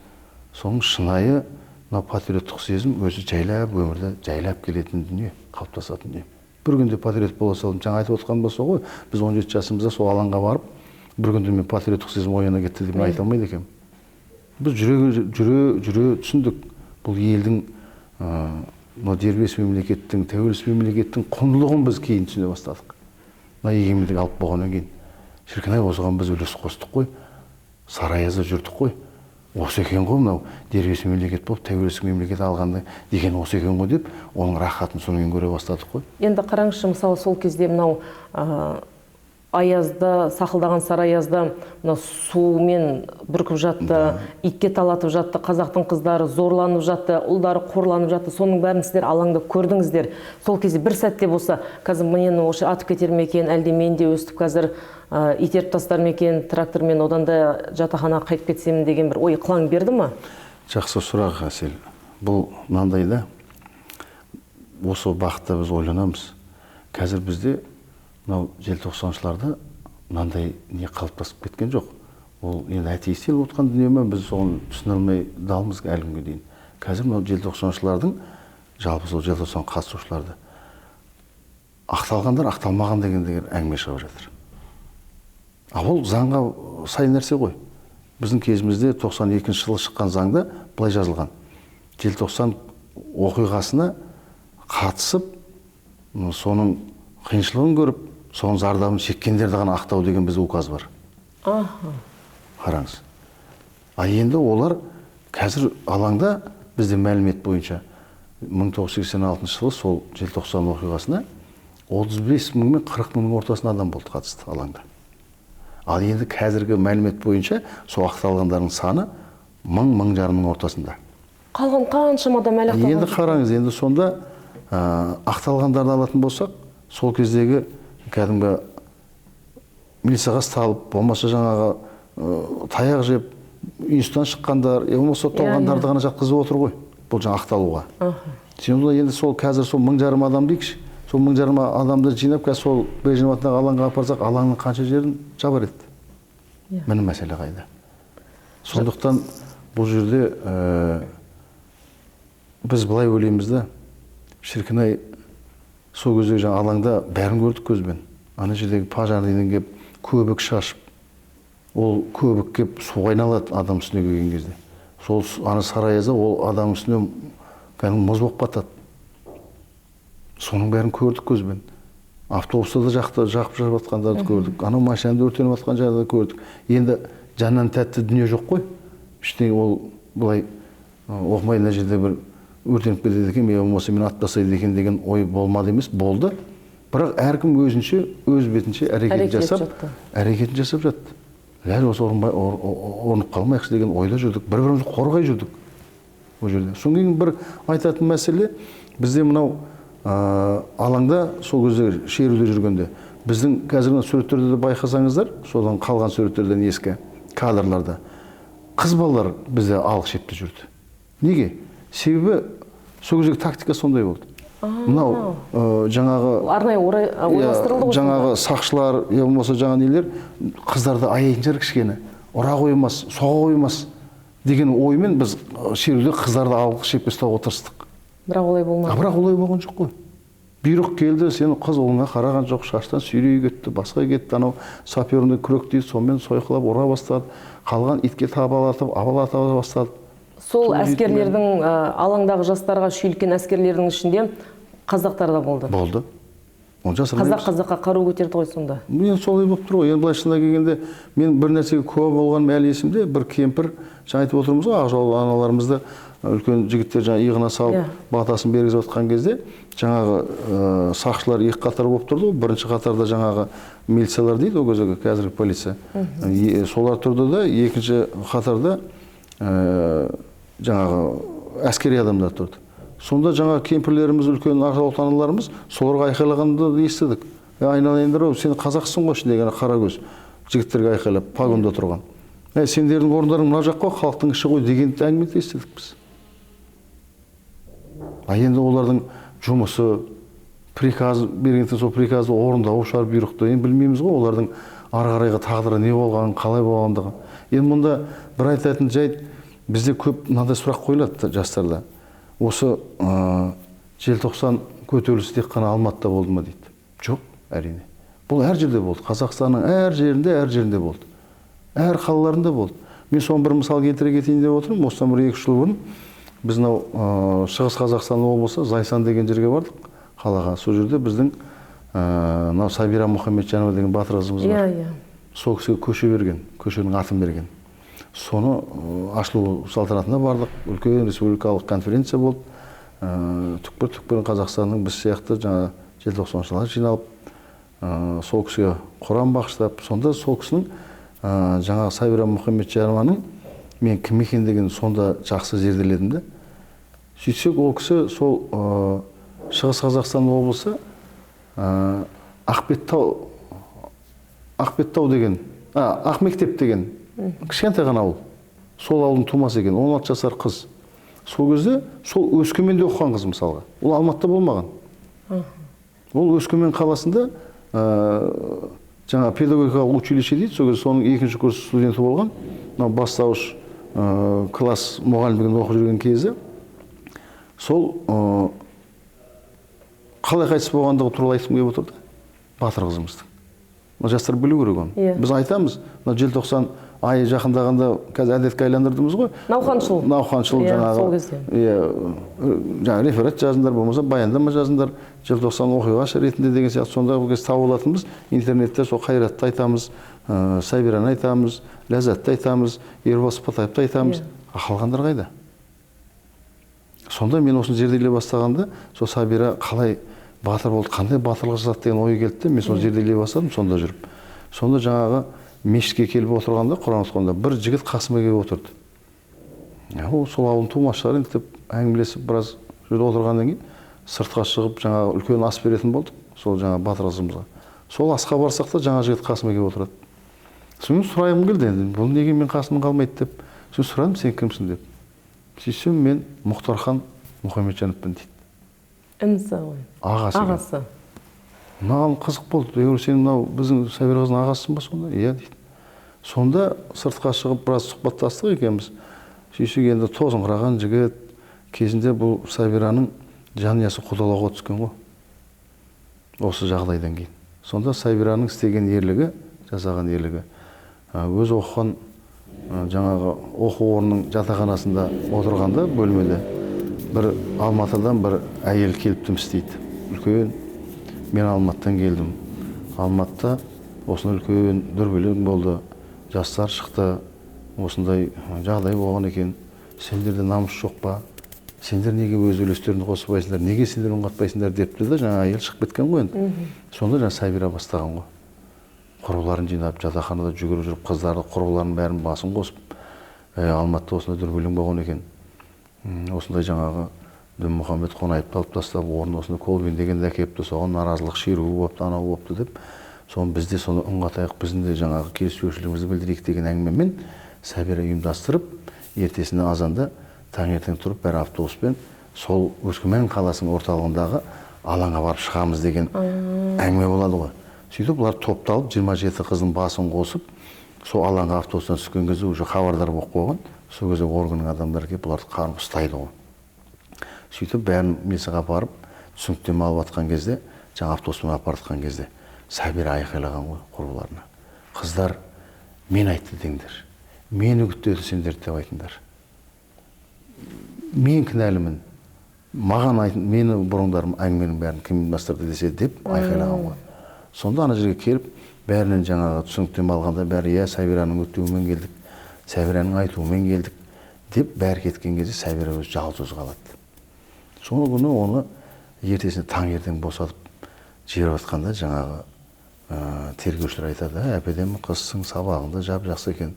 Соның шынайы патриоттық сезім өзі жайлап өмірді жайлап келетін дүние, қалыптасатын дүние. Бір күнде патриот бола салдым. Жаңа айтып отқан болса ғой, біз 17 жасымызда сол алаңға барып, бір күнде мен патриоттық сезім ояна кетті деп айта алмайды екенмін. Біз жүре түсіндік. Бұл елдің дербес мемлекеттің, тәуелсіз мемлекеттің құндылығын біз кейін түсіне бастадық. мына егемендік алып болғаннан кейін шіркін-ай, осыған біз үлес қостық қой, Сарыаязда жүрдік қой, осы екен ғой мынау дербес мемлекет болып тәуелсіз мемлекет алғанда деген осы екен ғой деп оның рахатын сонымен көре бастадық қой. Енді қараңызшы, мысалы сол кезде мынау аязда, сақылдаған Сарыаязда мынау сумен бүркіп жатты, итке талатып жатты, қазақтың қыздары зорланып жатты, ұлдары қорланып жатты. Соның бәрін сіздер алаңда көрдіңіздер. Сол кезде бір сәтте болса, қазір мені осы атып кетер ме екен, әлде мен де өстіп қазір итеріп тастар ма екен трактормен, одан да жатақханаға қайтып кетсем деген бір ой қылаң берді ма? Жақсы сұрақ, Әсел. Бұл мынандай да, осы бағытта біз ойланамыз. Қазір бізде мынау желтоқсаншыларда мынандай не қалыптасып кеткен жоқ. Ол енді әтейістеліп отқан дүние ме, біз соны түсіне алмай далмыз әлі күнге дейін. Қазір мынау желтоқсаншылардың, жалпы сол желтоқсан қатысушыларды ақталғандар, ақталмаған дегендер әңгіме шығып жатыр. Ол заңға сай нәрсе ғой. Біздің кезімізде 92 жылы шыққан заңда былай жазылған: желтоқсан оқиғасына қатысып, соның қиыншылығын көріп, соның зардабын шеккендерді ғана ақтау деген бізде указ бар. Қараңыз. Енді олар қазір алаңда бізде мәлімет бойынша 1986 жылы сол желтоқсан оқиғасына 35 мың мен 40 мыңның ортасында адам болды қатысты алаңда. Ал енді қазіргі мәлімет бойынша сол ақталғандардың саны 1000-1000 мың ортасында. Қалған қаншама адам әлі ақталған? Енді қараңыз, енді сонда ақталғандарды алатын болсақ, сол кездегі кәдімгі милицияға ұсталып, болмаса жаңағы таяқ жеп, институттан шыққандар, болмаса толғандарды ғана жатқызып отыр ғой, бұл жаңа ақталуға. Енді сол қазір сол 1000 адам дейікші, сол 1000 адамды жинап, қазір сол Брежнев атындағы алаңға апарсақ, алаңның қанша жерін жабар еді. Міне мәселе қайда. Сондықтан бұл жерде біз былай ойлаймыз да, шіркін-ай, сол кездегі жаңа алаңда бәрін көрдік көзбен. Ана жердегі пожарныйдан кеп көбік шашып, ол көбік кеп су айналады адам үстіне келген кезде. Сол ана Сарыаязда ол адам үстіне кәдімгі мұз болып батады. Соның бәрін көрдік көзбен. Автобуста да жақып жатқандарды көрдік. Анау машинада өртеніп жатқан жағдайды көрдік. Енді жаннан тәтті дүние жоқ қой. Іштей ол былай оқымай мына жерде бір өртеніп кетеді екен, болмаса мен атпасайды екен деген ой болмады емес, болды. Бірақ әркім өзінше, өз бетінше әрекетін жасап жатты. Әлі осы орнып қалмайықшы деген ойда жүрдік, бір-бірімізді қорғай жүрдік. Ол жерде. Содан кейін бір айтатын мәселе, бізде мынау алаңда сол кезде шеруде жүргенде, біздің қазіргі суреттерді де байқасаңыздар, содан қалған суреттерден ескі кадрларда, қыз балалар бізде алғы шепте жүрді. Неге? Себебі сол кездегі тактика сондай болды. Мынау жаңағы арнайы ойластырылды ғой. Жаңағы сақшылар, болмаса жаңа нелер қыздарды аяйтыншар кішкене, ұра қоймас, соға қоймас деген оймен біз шеруде қыздарды алғы шепке ұстауға тырыстық. Бірақ олай болмады. Бірақ олай болған жоқ қой. Бұйрық келді, сені қыз ұлыңа қараған жоқ, шаштан сүйрей кетті, басқа кетті, анау саперный күрек дейді, сонымен сойқылап ұра бастады, қалған итке табалатып, абалата бастады. Сол әскерлердің, алаңдағы жастарға шүйілген әскерлердің ішінде қазақтар да болды. Болды. Қазаққа қару көтерді ғой сонда. Мен солай болып тұр ғой. Енді былайшында келгенде, мен бір нәрсеге куә болғаным әлі есімде, бір кемпір, жаңа айтып отырмыз ғой, ақжол аналарымызды үлкен жігіттер жаңа иығына салып, батасын бергізіп отқан кезде, жаңағы сақшылар екі қатар болып тұрды. Бірінші қатарда жаңағы милициялар дейді, ол кездегі қазіргі полиция. Солар тұрды да, екінші қатарда жаңағы әскери адамдар тұрды. Сонда жаңа кемпірлеріміз, үлкен ақжол аналарымыз соларға айқайлағанды естідік. Айналайындар, сен қазақсың ғой деген қара көз жігіттерге айқайлап погонда тұрған. Сендердің орындарың мына жақ қой, халықтың іші ғой деген әңгімені естідік біз. Енді олардың жұмысы, приказ бергендіктен сол приказды орындау шығар бұйрықты. Енді білмейміз ғой, олардың ары қарайғы тағдыры не болғанын, қалай болғандығын. Енді мұнда бір айтатын жайт, бізде көп мынандай сұрақ қойылады жастарда. Осы желтоқсан көтерілісі тек қана Алматыда болды ма дейді. Жоқ, әрине. Бұл әр жерде болды. Қазақстанның әр жерінде болды. Әр қалаларында болды. Мен соны бір мысал келтіре кетейін деп отырмын. Осыдан бір 2 жыл бұрын біз Шығыс Қазақстан облысы Зайсан деген жерге бардық, қалаға. Сол жерде біздің мынау Сабира Мұхамеджанова деген батыр қызымыз бар. Иә. Сол кісіге көше берген, көшенің атын берген. Соны ашылу салтанатына бардық. Үлкен республикалық конференция болды. Түкпір-түкпір Қазақстанның біз сияқты жаңа желтоқсаншылар жиналып, сол кісіге Құран бағыштап, сонда сол кісінің жаңа Сабира Мұхамеджанованың мен кім екендігін сонда жақсы зерделедім де. Сөйтсек, ол кісі сол Шығыс Қазақстан облысы Ақбеттау деген, Ақмектеп деген кішкентай ғана ауыл. Сол ауылдың тумасы екен, 16 жасар қыз. Сол кезде сол Өскеменде оқыған қыз мысалға. Ол Алматыда болмаған. Ол Өскемен қаласында жаңа педагогикалық училище дейді, сол кезде соның 2-ші курс студенті болған. Бастауыш класс мұғалімдігінде оқып жүрген кезі. Сол қалай қайтыс болғандығы туралы айтқым келіп отырды. Батыр қызымыздың. Жастар білу керек оны. Біз айтамыз, желтоқсан айы жақындағанда қазір әдетке айландырдымыз ғой. Науқаншыл жаңағы. Жаңа реферат жазыңдар, болмаса баяндама жазыңдар, желтоқсан оқиғасы ретінде деген сияқты. Сонда бұл кез тауып алатынбыз. Интернетте сол Қайратты айтамыз, Сабираны айтамыз, Ләззатты айтамыз, Ербол Сыпатаевты айтамыз. Қалғандар қайда? Сонда мен осыны зерделей бастағанда, сол Сабира қалай батыр болды, қандай батырлық жасады деген ой келді. Мен сол зерделей бастадым, сонда жүріп. Сонда жаңағы мешітке келіп отырғанда, Құран оқығанда бір жігіт қасыма келіп отырды. Ол сол ауылдың тумашылары деп әңгімелесіп біраз жерде отырғаннан кейін сыртқа шығып жаңағы үлкен ас беретін болдық. Сол жаңағы батыр қызымызға. Сол асқа барсақ та жаңа жігіт қасыма келіп отырады. Соны сұрайым келді енді, бұл неге мен қасымнан қалмайды деп. Соны сұрадым, сен кімсің деп. Сөйтсем мен Мұхтархан Мұхамеджановпын дейді. Інісі ғой. Ағасы. Маған қызық болды. Сен мынау біздің Сабира қызының ағасысың ба сонда? Иә дейді. Сонда сыртқа шығып біраз сұхбаттастық екенбіз. Сөйтсек енді тозыңқыраған жігіт, кезінде бұл Сабираның жанұясы құдалауға түскен ғой. Осы жағдайдан кейін. Сонда Сабираның істеген ерлігі, жасаған ерлігі, өз оқыған жаңағы оқу орнының жатақханасында отырғанда бөлмеде бір Алматыдан бір әйел келіп істейді. Үлкен. Мен Алматыдан келдім. Алматыда осындай үлкен дүрбелең болды. Жастар шықты. Осындай жағдай болған екен. Сендерде намыс жоқ па? Сендер неге өз үлестеріңді қоспайсыңдар? Неге сендер үн қатпайсыңдар депті де жаңа әйел шығып кеткен ғой енді. Сонда жаңа Сабира бастаған ғой. Құрбыларын жинап, жатақханада жүгіріп жүріп, қыздарды, құрбыларын бәрін басын қосып, Алматыда осындай дүрбелең болған екен. Осындай жаңағы Дінмұхамед Қонаевты алып тастап, орнына осындай Колбин дегенді әкепті, соған наразылық шеруі болыпты, анау болыпты деп, соны бізде соны үн қатайық, біздің де жаңағы келіспеушілігімізді білдірейік деген әңгімемен Сабира ұйымдастырып, ертесіне азанда таңертең тұрып, бәрі автобуспен сол Өскемен қаласының орталығындағы алаңға барып шығамыз деген әңгіме болады ғой. Сөйтіп бұлар топталып 27 қыздың басын қосып, сол алаңға автобустан түскен кезде уже хабардар болып қойған. Сол кезде органның адамдары келіп бұларды қарып ұстайды ғой. Сөйтіп бәрін месіға апарып, түсініктеме алып жатқан кезде, жаңа автобуспен апарып жатқан кезде Сабира айқайлаған ғой құрбыларына. Қыздар, мен айтты деңдер. Мен үгіттеді сендер деп айтыңдар. Мен кінәлімін. Маған айтын, мені бұрындарым әңгіменің бәрін кім бастырды десе деп айқайлаған ғой. Сонда ана жерге келіп, бәрінен жаңағы түсініктеме алғанда бәрі Сабираның өтуімен келдік, Сабираның айтуымен келдік деп бәрі кеткен кезде Сабира өзі жалғыз қалады. Соны күні оны ертесіне таңертең босатып жіберіп жатқанда жаңағы тергеушілер айтады, әпедемі қызсың, сабағыңды жап-жақсы екен.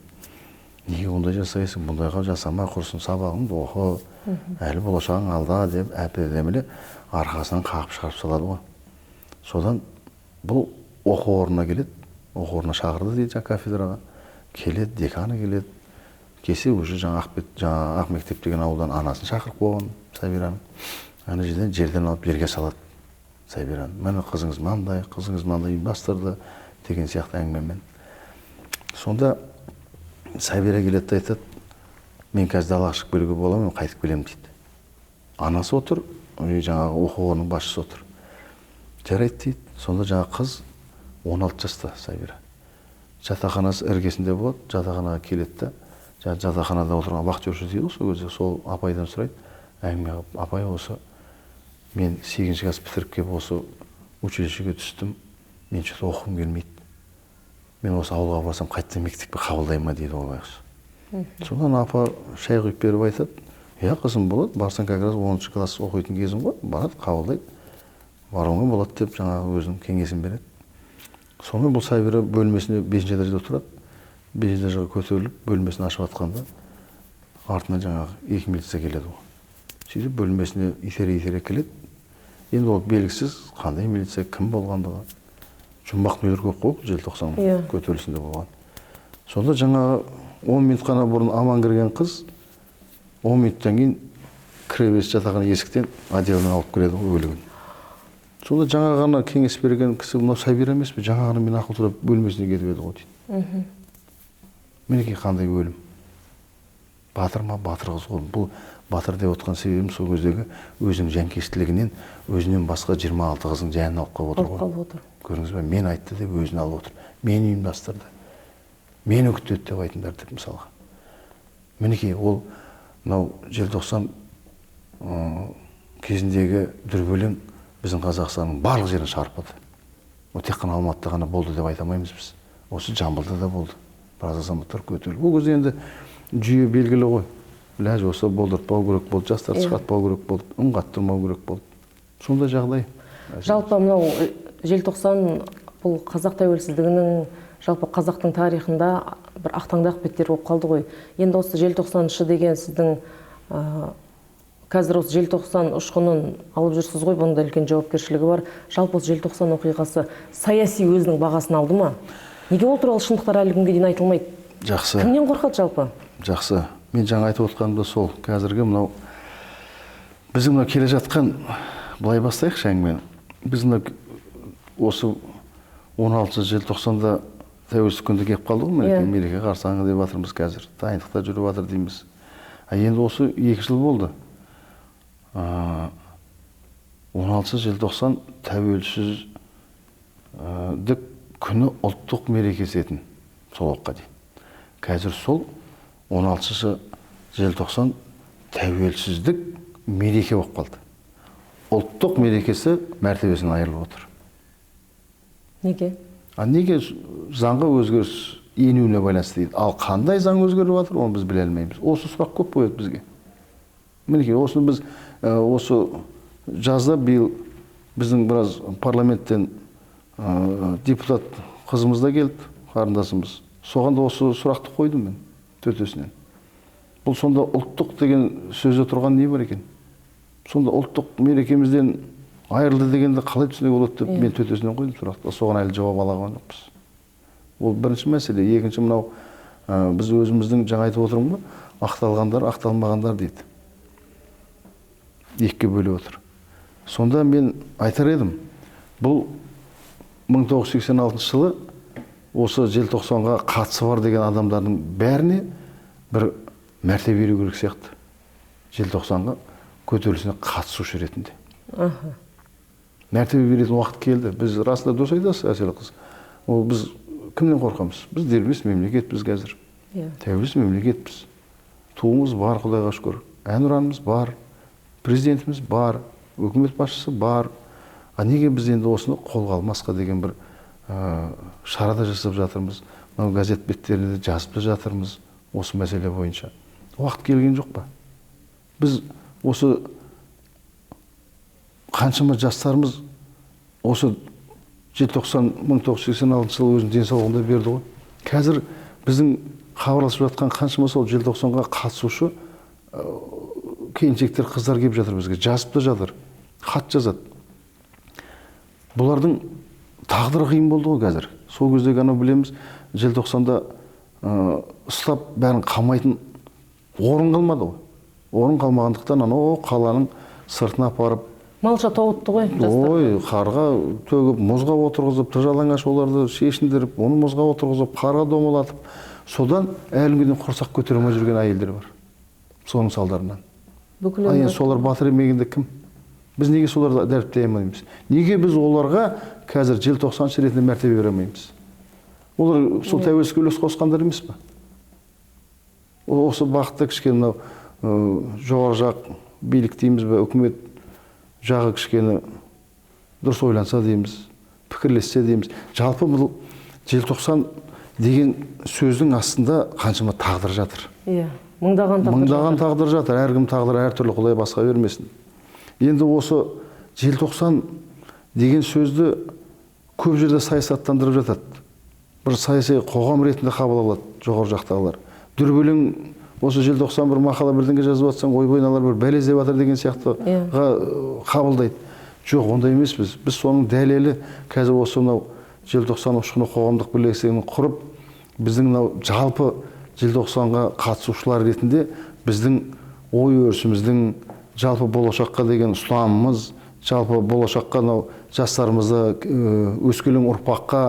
Неге ондай жасайсың, бұндайға жасама, құрсын сабағыңды оқы, әлі болашағың алда деп әпедемілі арқасынан қағып шығарып салады ғой. Содан бұл оқу орнына келеді, оқу орнына шақырды дейді кафедраға, келеді, деканы келеді. Кесе уже жаңа Ақмектеп деген ауылдан анасын шақырып қойған Сабираның. Ана жерден алып жерге салады Сабираны. Міне қызыңыз мынандай ұйымдастырды деген сияқты әңгімемен. Сонда Сабира келеді айтады, мен қазір далаға шығып келуге бола ма, қайтып келемін дейді. Анасы отыр, жаңағы оқу орнының басшысы отыр. Жарайды дейді. Сонда жаңа қыз 16 жаста Сабира. Жатақханасы іргесінде болады, жатақханаға келеді да, жатақханада отырған вахтерші дейді ғой, сол кезде сол апайдан сұрайды, әңгіме қылып, апай осы мен 8-ші класс бітіріп келіп осы училищеге түстім, мен что-то оқығым келмейді. Мен осы ауылға барсам қайтадан мектепке қабылдай ма дейді ол байғұс. Содан апа шай құйып беріп айтады, иә қызым болады, барсаң как раз 10 класс оқитын кезің ғой, барады, қабылдайды, баруыңа болады деп жаңағы өзінің кеңесін береді. Сонымен бұл Сабира бөлмесіне 5-ші этажда отырады. 5-ші этажға көтеріліп, бөлмесін ашып атқанда, артынан жаңағы 2 милиция келеді ғой. Сөйтіп бөлмесіне итере келеді. Енді ол белгісіз қандай милиция, кім болғандығы. Жұмбақ нелер көп қой, желтоқсан көтерілісінде болған. Сонда жаңағы 10 минут қана бұрын аман кірген қыз 10 минуттан кейін кіреберіс жатақхана есіктен одеялмен алып кіреді ғой өлігін. Сонда жаңа ғана кеңес берген кісі мынау Сабира емес пе? Жаңа ғана мен ақыл сұрап бөлмесіне кетіп еді ғой дейді. Мінекей қандай өлім. Батыр ма? Батыр қыз ғой. Бұл батыр деп отқан себебім сол кездегі өзінің жанкештілігінен өзінен басқа 26 қызың жанын алып қалып отыр. Көрдіңіз бе? Мен айтты деп өзін алып отыр. Мен ұйымдастырды. Мен үгіттеді деп айтыңдар деп мысалға. Мінекей ол мынау желтоқсан кезіндегі дүрбелең біздің Қазақстанның барлық жерін шарпыды. Ол тек қана Алматыда ғана болды деп айта алмаймыз біз. Осы Жамбылда да болды. Біраз азаматтар көтерілді. Ол кезде енді жүйе белгілі ғой. Ләж осы болдыртпау керек болды, жастар шығартпау керек болды, үн қаттырмау керек болды. Сондай жағдай. Жалпы мынау желтоқсан бұл қазақ тәуелсіздігінің жалпы қазақтың тарихында бір ақтаңдақ беттер болып қалды ғой. Енді осы желтоқсаншы деген сіздің қазір осы желтоқсан ұшқынын алып жүрсіз ғой, бұнда үлкен жауапкершілігі бар. Жалпы осы желтоқсан оқиғасы саяси өзінің бағасын алды ма? Неге ол туралы шындықтар әлі күнге дейін айтылмайды? Жақсы. Кімнен қорқады жалпы? Жақсы. Мен жаңа айтып отқаным да сол. Қазіргі мынау біздің мынау келе жатқан былай бастайықшы әңгімені. Біз мынау осы 16 желтоқсанда тәуелсіздік күнде келіп қалды ғой, мереке қарсаңы деп жатырмыз қазір. Дайындықта жүріп жатыр дейміз. Енді осы 2 жыл болды. 16 желтоқсан тәуелсіздік күні ұлттық мерекесі етін сол уақытқа дейін. Қазір сол 16 желтоқсан тәуелсіздік мереке болып қалды. Ұлттық мерекесі мәртебесінен айырылып отыр. Неге? Неге? Заңға өзгеріс енуіне байланысты дейді. Ал қандай заң өзгеріп жатыр, оны біз біле алмаймыз. Осы сұрақ көп қойды бізге. Мінекей, осыны біз осы жазда биыл біздің біраз парламенттен депутат қызымыз да келді, қарындасымыз. Соған да осы сұрақты қойдым мен төтесінен. Бұл сонда ұлттық деген сөзде тұрған не бар екен? Сонда ұлттық мерекемізден айырылды дегенді қалай түсінуге болады деп мен төтесінен қойдым сұрақты. Соған әлі жауап ала алған жоқпыз. Ол бірінші мәселе. Екінші мынау біз өзіміздің жаңа айтып отырмын ба, ақталғандар, ақталмағандар дейді. Екіге бөліп отыр. Сонда мен айтар едім, бұл 1986 жылы осы желтоқсанға қатысы бар деген адамдардың бәріне бір мәртебе беру керек сияқты. Желтоқсанға көтерілісіне қатысушы ретінде. Мәртебе беретін уақыт келді. Біз расында дұрыс айтасыз, Әсел қыз. Ол біз кімнен қорқамыз? Біз дербес мемлекетпіз қазір. Тәуелсіз мемлекетпіз. Туымыз бар, Құдайға шүкір. Әнұранымыз бар, президентіміз бар, үкімет басшысы бар. Неге біз енді осыны қолға алмасқа деген бір шарада жасап жатырмыз. Мынау газет беттерінде жазып та жатырмыз осы мәселе бойынша. Уақыт келген жоқ па? Біз осы қаншама жастарымыз осы желтоқсан 1986 жылы өзінің денсаулығында берді ғой. Қазір біздің хабарласып жатқан қаншама сол желтоқсанға қатысушы келіншектер, қыздар келіп жатыр бізге, жазып та жатыр, хат жазады. Бұлардың тағдыры қиын болды ғой қазір. Сол кездегі ана білеміз, желтоқсанда ұстап бәрін қамайтын орын қалмады ғой. Орын қалмағандықтан анау қаланың сыртына апарып малша тоғытты ғой жастар. Ой, қарға төгіп, мұзға отырғызып, тыжалаңаш оларды шешіндіріп, оны мұзға отырғызып, қарға домалатып, содан әлі күнге құрсақ көтере алмай жүрген әйелдер бар. Соның салдарынан. Енді солар батыр емегенде кім? Біз неге соларды дәріптей алмаймыз? Неге біз оларға қазір желтоқсаншы ретінде мәртебе бере алмаймыз? Олар сол тәуелсіздікке үлес қосқандар емес пе? Осы бағытта кішкене жоғары жақ билік дейміз бе, үкімет жағы кішкене дұрыс ойланса дейміз, пікірлессе дейміз. Жалпы бұл желтоқсан деген сөздің астында қаншама тағдыр жатыр. Иә, мыңдаған тағдыр жатыр. Әркім тағдыры әртүрлі, Құдай басқа бермесін. Енді осы желтоқсан деген сөзді көп жерде саясаттандырып жатады. Бір саяси қоғам ретінде қабыл алады жоғары жақтағылар. Дүрбелең осы желтоқсан бір мақала бірдеңе жазып жатсаң, ойбойналар бір бәле іздеп жатыр деген сияқтыға қабылдайды. Жоқ, ондай емес біз. Біз соның дәлелі қазір осы мынау желтоқсан ұшқыны қоғамдық бірлестігін құрып, біздің мынау жалпы желтоқсанға қатысушылар ретінде біздің ой өрісіміздің, жалпы болашаққа деген ұстанымымыз, жалпы болашаққа мынау жастарымызды, өскелең ұрпаққа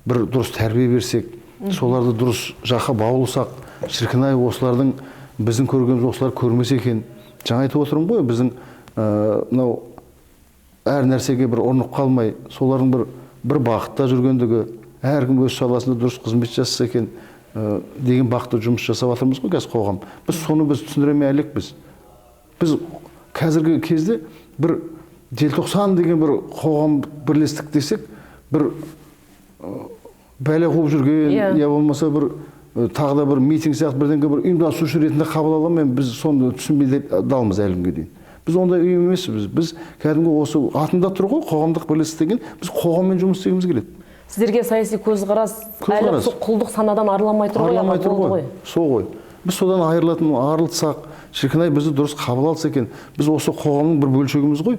бір дұрыс тәрбие берсек, соларды дұрыс жаққа баулысақ, шіркін-ай, осылардың біздің көргеніміз осылар көрмесе екен. Жаңа айтып отырмын ғой, біздің мынау әр нәрсеге бір ұрынып қалмай, солардың бір бағытта жүргендігі, әркім өз саласында дұрыс қызмет жасаса екен деген бағытта жұмыс жасап жатырмыз ғой қазір қоғам. Біз соны түсіндіре ме әлек біз. Біз қазіргі кезде бір желтоқсан деген бір қоғам бірлестік десек, бір бәле қуып жүрген, я болмаса бір тағы да бір митинг сияқты бірдеңе бір ұйымдастырушы ретінде қабыл аламын, біз соны түсінбей далмыз әлі күнге дейін. Біз ондай ұйым емеспіз. Біз кәдімгі осы атында тұр ғой, қоғамдық бірлестік деген, біз қоғаммен жұмыс істегіміз келеді. Сіздерге саяси көзқарас әлі құлдық санадан арыламай тұр ғой, ама болды ғой. Сол ғой. Біз содан арылтсақ, шіркін-ай, бізді дұрыс қабыл алса екен, біз осы қоғамның бір бөлшегіміз ғой.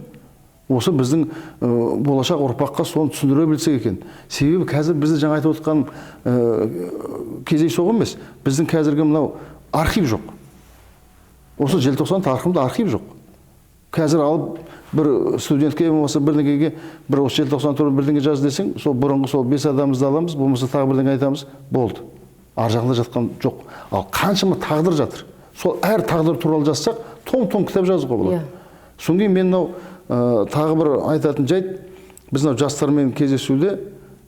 Осы біздің болашақ ұрпаққа соны түсіндіре білсек екен. Себебі қазір бізді жаңа айтып отқан кездейсоқ емес. Біздің қазіргі мынау архив жоқ. Осы желтоқсан тақырыбында архив жоқ. Қазір алып бір студентке болмаса бірдеңеге бір осы желтоқсан туралы бірдеңе жаз десең, сол бұрынғы сол 5 адамымызды аламыз, болмаса тағы бірдеңе айтамыз, болды. Ар жағында жатқан жоқ. Ал қаншама тағдыр жатыр. Сол әр тағдыр туралы жазсақ, том кітап жазуға болады. Содан кейін мен мынау тағы бір айтатын жайт, біз мынау жастармен кездесуде,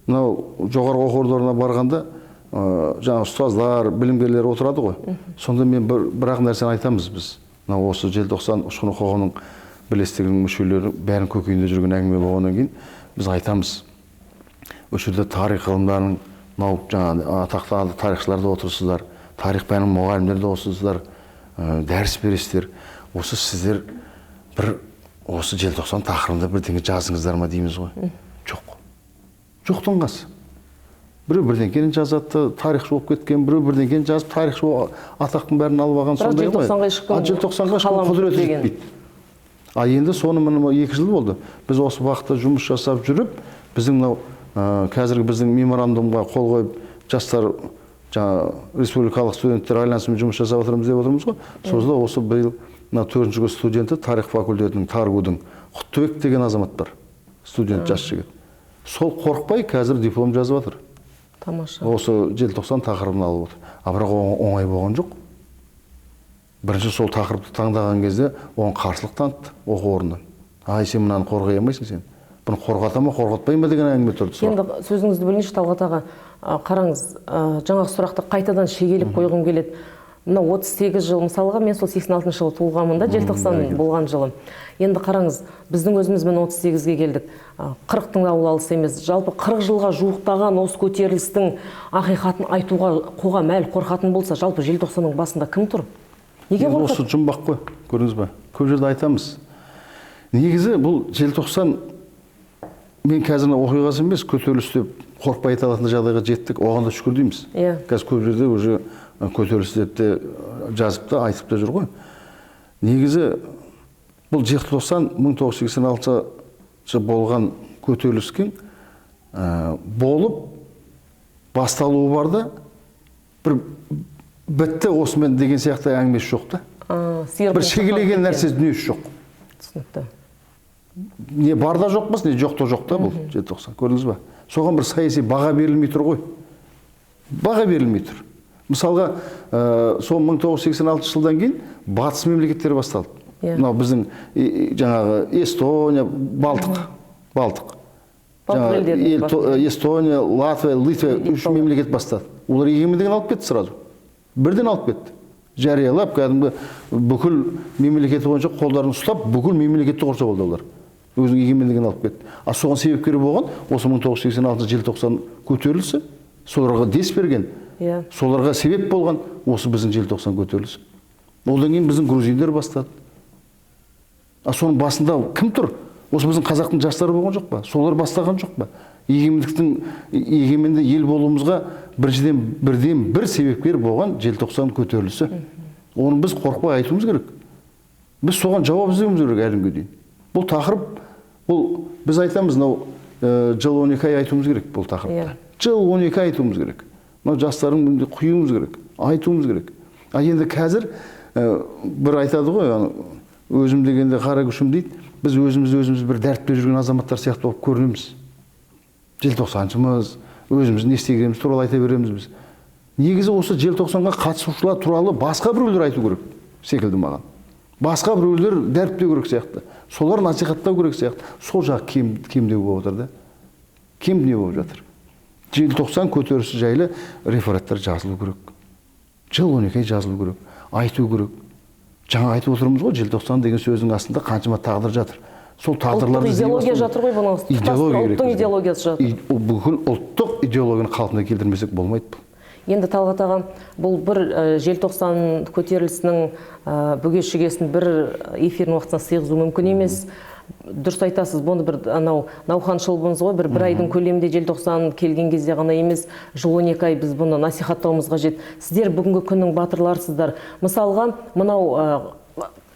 мынау жоғарғы оқу орындарына барғанда, жаңа ұстаздар, білімгерлер отырады ғой. Сонда мен бір-ақ нәрсені айтамыз біз. Мынау осы желтоқсан ұшқыны қоғамның бірлестігінің мүшелері бәрін көкейінде жүрген әңгіме болғаннан кейін біз айтамыз. Осы жерде тарих ғылымдарының, мынау жаңа атақты тарихшылар да отырсыздар, тарих пәнінің мұғалімдері де отырсыздар, дәріс бересіздер. Осы сіздер бір осы желтоқсан тақырыбында бірдеңе жазыңыздар ма дейміз ғой. Жоқ. Жоқтың қасы. Біреу бірдеңкені жазады, тарихшы болып кеткен, біреу бірдеңкені жазып, тарихшы атақтың бәрін алып алған сондай ғой. Желтоқсанға ешкім құдіреті жетпейді. Енді соны міне 2 жыл болды. Біз осы уақытта жұмыс жасап жүріп, біздің мынау қазіргі біздің меморандумға қол қойып, жастар жаңа республикалық студенттер альянсымен жұмыс жасап отырмыз деп отырмыз ғой. Сонда осы биыл 4-ші курс студенті тарих факультетінің Таргудың Құттыбек деген азамат бар. Студент жас жігіт. Сол қорықпай қазір диплом жазып жатыр. Тамаша. Осы желтоқсан тақырыбын алып отыр. Бірақ оңай болған жоқ. Бірінші сол тақырыпты таңдаған кезде оған қарсылық танытты оқу орнынан. Ай, сен мынаны қорғай алмайсың сен. Бұны қорғата ма, қорғатпай ма деген әңгіме тұрды. Енді сөзіңізді бөлейінші, Талғат аға, қараңыз, жаңағы сұрақты қайтадан шегелеп қойғым келеді. Мына 38 жыл, мысалға мен сол 86 жылы туылғанмын да, желтоқсан болған жылы. Енді қараңыз, біздің өзімізбен 38-ге келдік. 40-тың ауыл алыс емес. Жалпы 40 жылға жуықтаған осы көтерілістің ақиқатын айтуға қоғам әлі қорқатын болса, жалпы желтоқсанның басында кім тұр? Неге қорқады? Осы жұмбақ қой, көрдіңіз бе? Көп жерде айтамыз. Негізі бұл желтоқсан, мен қазір оқиғасы емес, көтеріліс деп қорықпай айта алатын жағдайға жеттік, оған да шүкір дейміз. Қазір көп жерде уже көтеріліс деп те жазып та айтып та жүр ғой. Негізі бұл желтоқсан 1986 болған көтеріліскен болып басталуы бар да бір бітті осымен деген сияқты әңгімесі жоқ та. Бір шегелеген нәрсе дүниесі жоқ. Түсінікті. Не бар да жоқ емес, не жоқ та жоқ та бұл желтоқсан. Көрдіңіз ба? Соған бір саяси баға берілмей тұр ғой. Баға берілмей тұр. Мысалға, сол 1986 жылдан кейін батыс мемлекеттері басталды. Мынау біздің жаңағы Эстония, Балтық. Эстония, Латвия, Литва 3 мемлекет бастады. Олар егемендігін алып кетті сразу. Бірден алып кетті. Жариялап, кәдімгі бүкіл мемлекеті бойынша қолдарын ұстап, бүкіл мемлекетті қоршап алды олар. өзінің егемендігін алып кетті. А соған себепкер болған осы 1986 желтоқсан көтерілісі, соларға дес берген, соларға себеп болған осы біздің желтоқсан көтерілісі. Одан кейін біздің грузиндер бастады. А соның басында кім тұр? Осы біздің қазақтың жастары болған жоқ па? Солар бастаған жоқ па? Егеменді ел болуымызға бірден бір себепкер болған желтоқсан көтерілісі. Оны біз қорықпай айтуымыз керек. Біз соған жауап іздеуіміз керек әлі күнге дейін. Бұл тақырып, біз айтамыз, жыл 12 ай айтуымыз керек бұл тақырыпта. Жыл 12 ай айтуымыз керек. Жастардың мүнде құюымыз керек, айтуымыз керек. А енді қазір бір айтады ғой, өзім дегенде қара күшім дейді, біз өзіміз бір дәртпен жүрген азаматтар сияқты болып көрінеміз. Желтоқсаншымыз, өзіміз не істегеніміз туралы айта береміз біз. Негізі осы желтоқсанға қатысушылар туралы басқа біреулер айту керек секілді маған. Басқа біреулер дәріптеу керек сияқты. Солар насихаттау керек сияқты. Сол жақ кемдеу болып отыр да. Кем не болып жатыр? Желтоқсан көтерілісі жайлы рефераттар жазылу керек. Жыл 12 ай жазылу керек. Айту керек. Жаңа айтып отырмыз ғой, желтоқсан деген сөздің астында қаншама тағдыр жатыр. Сол тағдырларды идеология жатыр ғой бұның астында. Ұлттың идеологиясы жатыр. Бүкіл ұлттық идеологияны қалпына келтірмесек болмайды бұл. Енді Талғат аға, бұл бір желтоқсан көтерілісінің бүге-шігесін бір эфирдің уақытына сыйғызу мүмкін емес. Дұрыс айтасыз, бұны бір науқаншылбыз ғой, бір айдың көлемінде желтоқсан келген кезде ғана емес, жыл 12 ай біз бұны насихаттауымыз қажет. Сіздер бүгінгі күннің батырларсыздар. Мысалға, мынау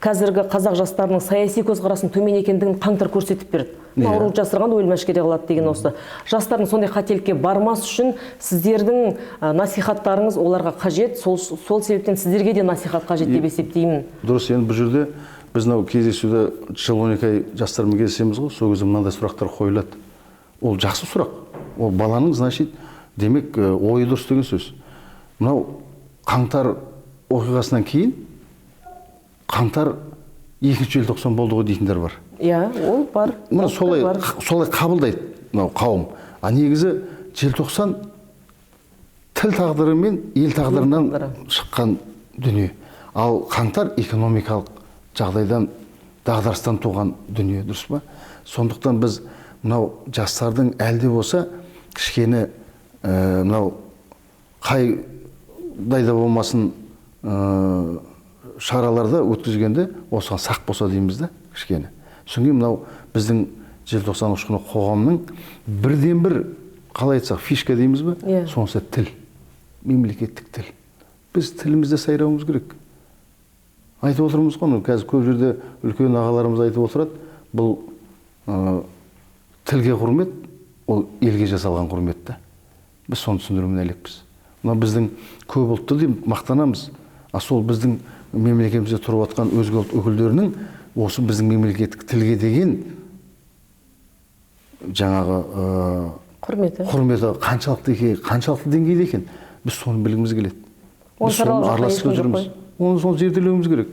қазіргі қазақ жастарының саяси көзқарасының төмен екендігін қаңтар көрсетіп берді. Ауру жасырған өлім әшкере қылады деген осы. Жастардың сондай қателікке бармас үшін сіздердің насихаттарыңыз оларға қажет, сол себептен сіздерге де насихат қажет деп есептеймін. Дұрыс, енді бұл жерде біз кездесуде жыл 12 ай жастармен кездесеміз ғой, сол кезде мынандай сұрақтар қойылады. Ол жақсы сұрақ. Ол баланың, значит, демек ойы дұрыс деген сөз. Мынау қаңтар оқиғасынан кейін қаңтар 2 желтоқсан болды ғой дейтіндер бар. Ол бар. Мына солай қабылдайды мынау қауым. А негізі желтоқсан тіл тағдыры мен ел тағдырынан шыққан дүние. Ал қаңтар экономикалық жағдайдан, дағдарыстан туған дүние, дұрыс па? Сондықтан біз мынау жастардың әлде болса кішкене мынау қайдайда болмасын шараларда өткізгенде осыған сақ болса дейміз да, кішкене. Соңғы мынау біздің желтоқсан ұшқыны қоғамның бірден бір, қалай айтсақ, фишка дейміз ба? Сонысы тіл, мемлекеттік тіл. Біз тілімізде сайрауымыз керек. Айтып отырмыз ғой, қазір көп жерде үлкен ағаларымыз айтып отырады, бұл тілге құрмет, ол елге жасалған құрметті. Біз соны түсіндірумен әлекпіз. Мына біздің көп ұлтты деп мақтанамыз. А сол біздің мемлекетімізде тұрып атқан өзге ұлт өкілдерінің осы біздің мемлекеттік тілге деген жаңағы құрметі қаншалықты деңгейде екен, біз соны білгіміз келеді. Біз соны араласып жүрміз. Оны соны зерделеуіміз керек.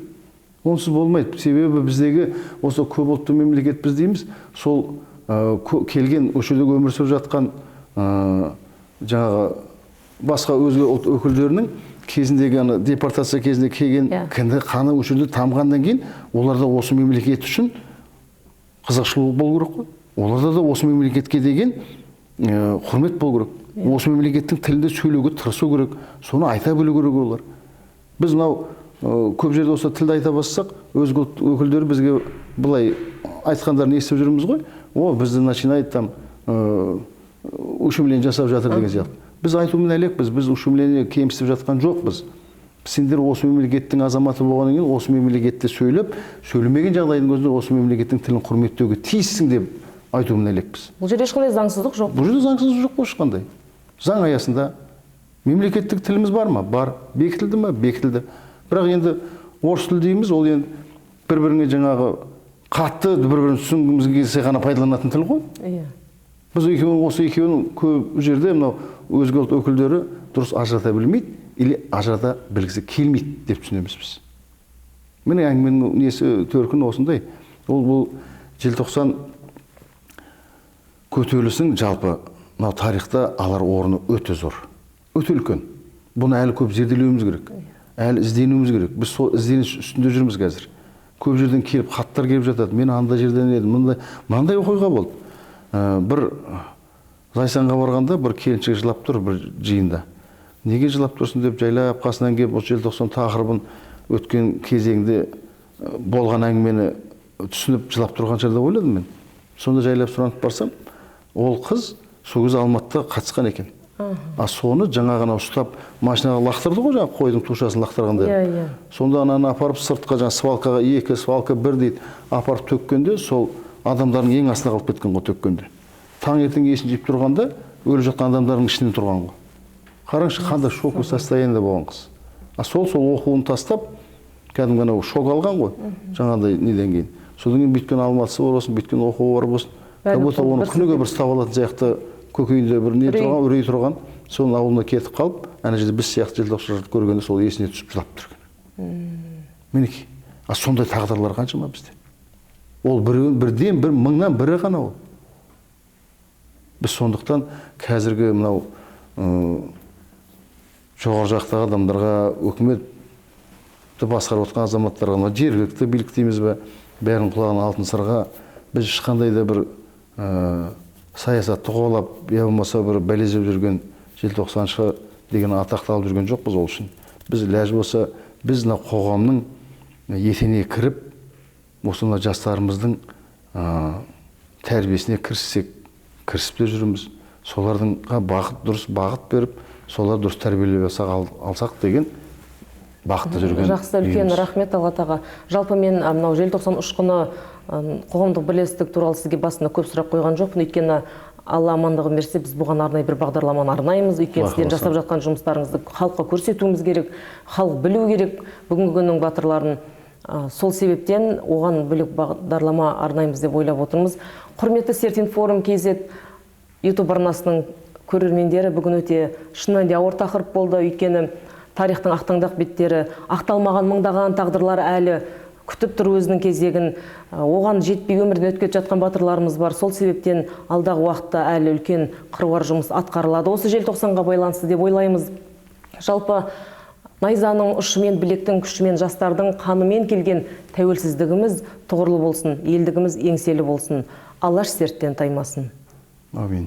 Онсыз болмайды. Себебі біздегі осы көп ұлтты мемлекет біз дейміз, сол келген өшедегі өмір сүріп жатқан жаңағы басқа өзге ұлт өкілдерінің кезіндегі депортация кезінде келген кінді қаны өшірді тамғаннан кейін оларда осы мемлекет үшін қызықшылық болу керек қой. Оларда да осы мемлекетке деген құрмет болу керек. Осы мемлекеттің тілінде сөйлеуге тырысу керек. Соны айта білу керек олар. Біз мынау көп жерде осы тілді айта бассақ, өзге ұлт өкілдері бізге былай айтқандарын естіп жүрміз ғой. Бізді начинает там ущемление жасап жатыр деген сияқты. Біз айтумен әлекпіз, біз ущемление кемсітіп жатқан жоқпыз. Сендер осы мемлекеттің азаматы болғаннан кейін осы мемлекетте сөйлемеген жағдайдың өзінде осы мемлекеттің тілін құрметтеуге тиіссің деп айтумен әлекпіз. Бұл жерде ешқандай заңсыздық жоқ. Бұл жерде заңсыздық жоқ ешқандай. Заң аясында мемлекеттік тіліміз бар ма? Бар. Бекітілді ме? Бекітілді. Бірақ енді орыс тілі дейміз, ол енді бір-біріне жаңағы қатты бір-бірін түсінгіміз келсе ғана пайдаланатын тіл ғой. Біз осы екеуінің көп жерде мынау өзге ұлт өкілдері дұрыс ажырата білмейді, или ажырата білгісі келмейді деп түсінеміз біз. Менің әңгіменің несі төркіні осындай. Бұл желтоқсан көтерілісінің жалпы мынау тарихта алар орны өте зор, өте үлкен. Бұны әлі көп зерделеуіміз керек, әлі ізденуіміз керек. Біз сол ізденіс үстінде жүрміз қазір. көп жерден келіп хаттар келіп жатады. Мен андай жерден едім, мынандай оқиға болды. Бір Зайсанға барғанда бір келіншек жылап тұр бір жиында. Неге жылап тұрсың деп жайлап қасынан келіп осы желтоқсан тақырыбын өткен кезеңде болған әңгімені түсініп жылап тұрған жерде ойладым мен. Сонда жайлап сұранып барсам, ол қыз сол кезде Алматыда қатысқан екен. Соны жаңағына ұстап машинаға лақтырды ғой, жаңағы қойдың тушасын лақтырғанда. Сонда ананы апарып сыртқа, жаңағы свалкаға, 2 свалка 1 дейді, апарып төккенде, сол адамдардың ең астына қалып кеткен ғой төккенде. Таңертең есін жиып тұрғанда, өліп жатқан адамдардың ішінен тұрған ғой. Қараңызшы, қандай шоковый состояниеде болған қыз. Сол оқуын тастап, кәдімгі анау шок алған ғой, жаңағыдай неден кейін. Содан кейін бүйткен алматысы бар болсын, бүйткен оқуы бар болсын. Как будто оны күніге бір ұстап алатын сияқты көкейінде бір не тұрған, үрей тұрған, соның ауылына кетіп қалып, ана жерде біз сияқты желтоқсанды көргенде сол есіне түсіп жылап тұрған. Мінекей, сондай тағдырлар қаншама бізде. Ол бірден бір мыңнан бірі ғана ол. Біз сондықтан қазіргі мынау жоғары жақтағы адамдарға, өкіметті басқарып отқан азаматтарға, жергілікті билік дейміз бе, бәрін құлағына алтын сырға, біз ешқандай да бір саясатты қуалап, я болмаса бір бәлезіп жүрген желтоқсаншы деген атақты алып жүрген жоқпыз ол үшін. Біз ләж болса, біз қоғамның етене кіріп, осында жастарымыздың тәрбиесіне кірісіп те жүрміз. Солардың дұрыс бағыт беріп, солар дұрыс тәрбиелеп алсақ деген бақытты жүрген. Жақсы, үлкен рахмет Талғат аға. Жалпы мен мынау желтоқсан ұшқыны қоғамдық бірлестік туралы сізге басында көп сұрақ қойған жоқпын, өйткені Алла амандығын берсе, біз бұған арнайы бір бағдарламаны арнаймыз. Өйткені сіздердің жасап жатқан жұмыстарыңызды халыққа көрсетуіміз керек, халық білу керек бүгінгі күннің батырларын. Сол себептен оған бөлек бағдарлама арнаймыз деп ойлап отырмыз. Құрметті Сертинформ KZ YouTube арнасының көрермендері, бүгін өте шынымен де ауыр тақырып болды. Өйткені тарихтың ақтаңдақ беттері, ақталмаған мыңдаған тағдырлар әлі күтіп тұр өзінің кезегін. Оған жетпей өмірден өтіп жатқан батырларымыз бар. Сол себептен алдағы уақытта әлі үлкен қыруар жұмыс атқарылады. Осы желтоқсанға байланысты деп ойлаймыз. Жалпы найзаның ұшымен, білектің күшімен, жастардың қанымен келген тәуелсіздігіміз тұғырлы болсын, елдігіміз еңселі болсын. Алаш серттен таймасын. Амин.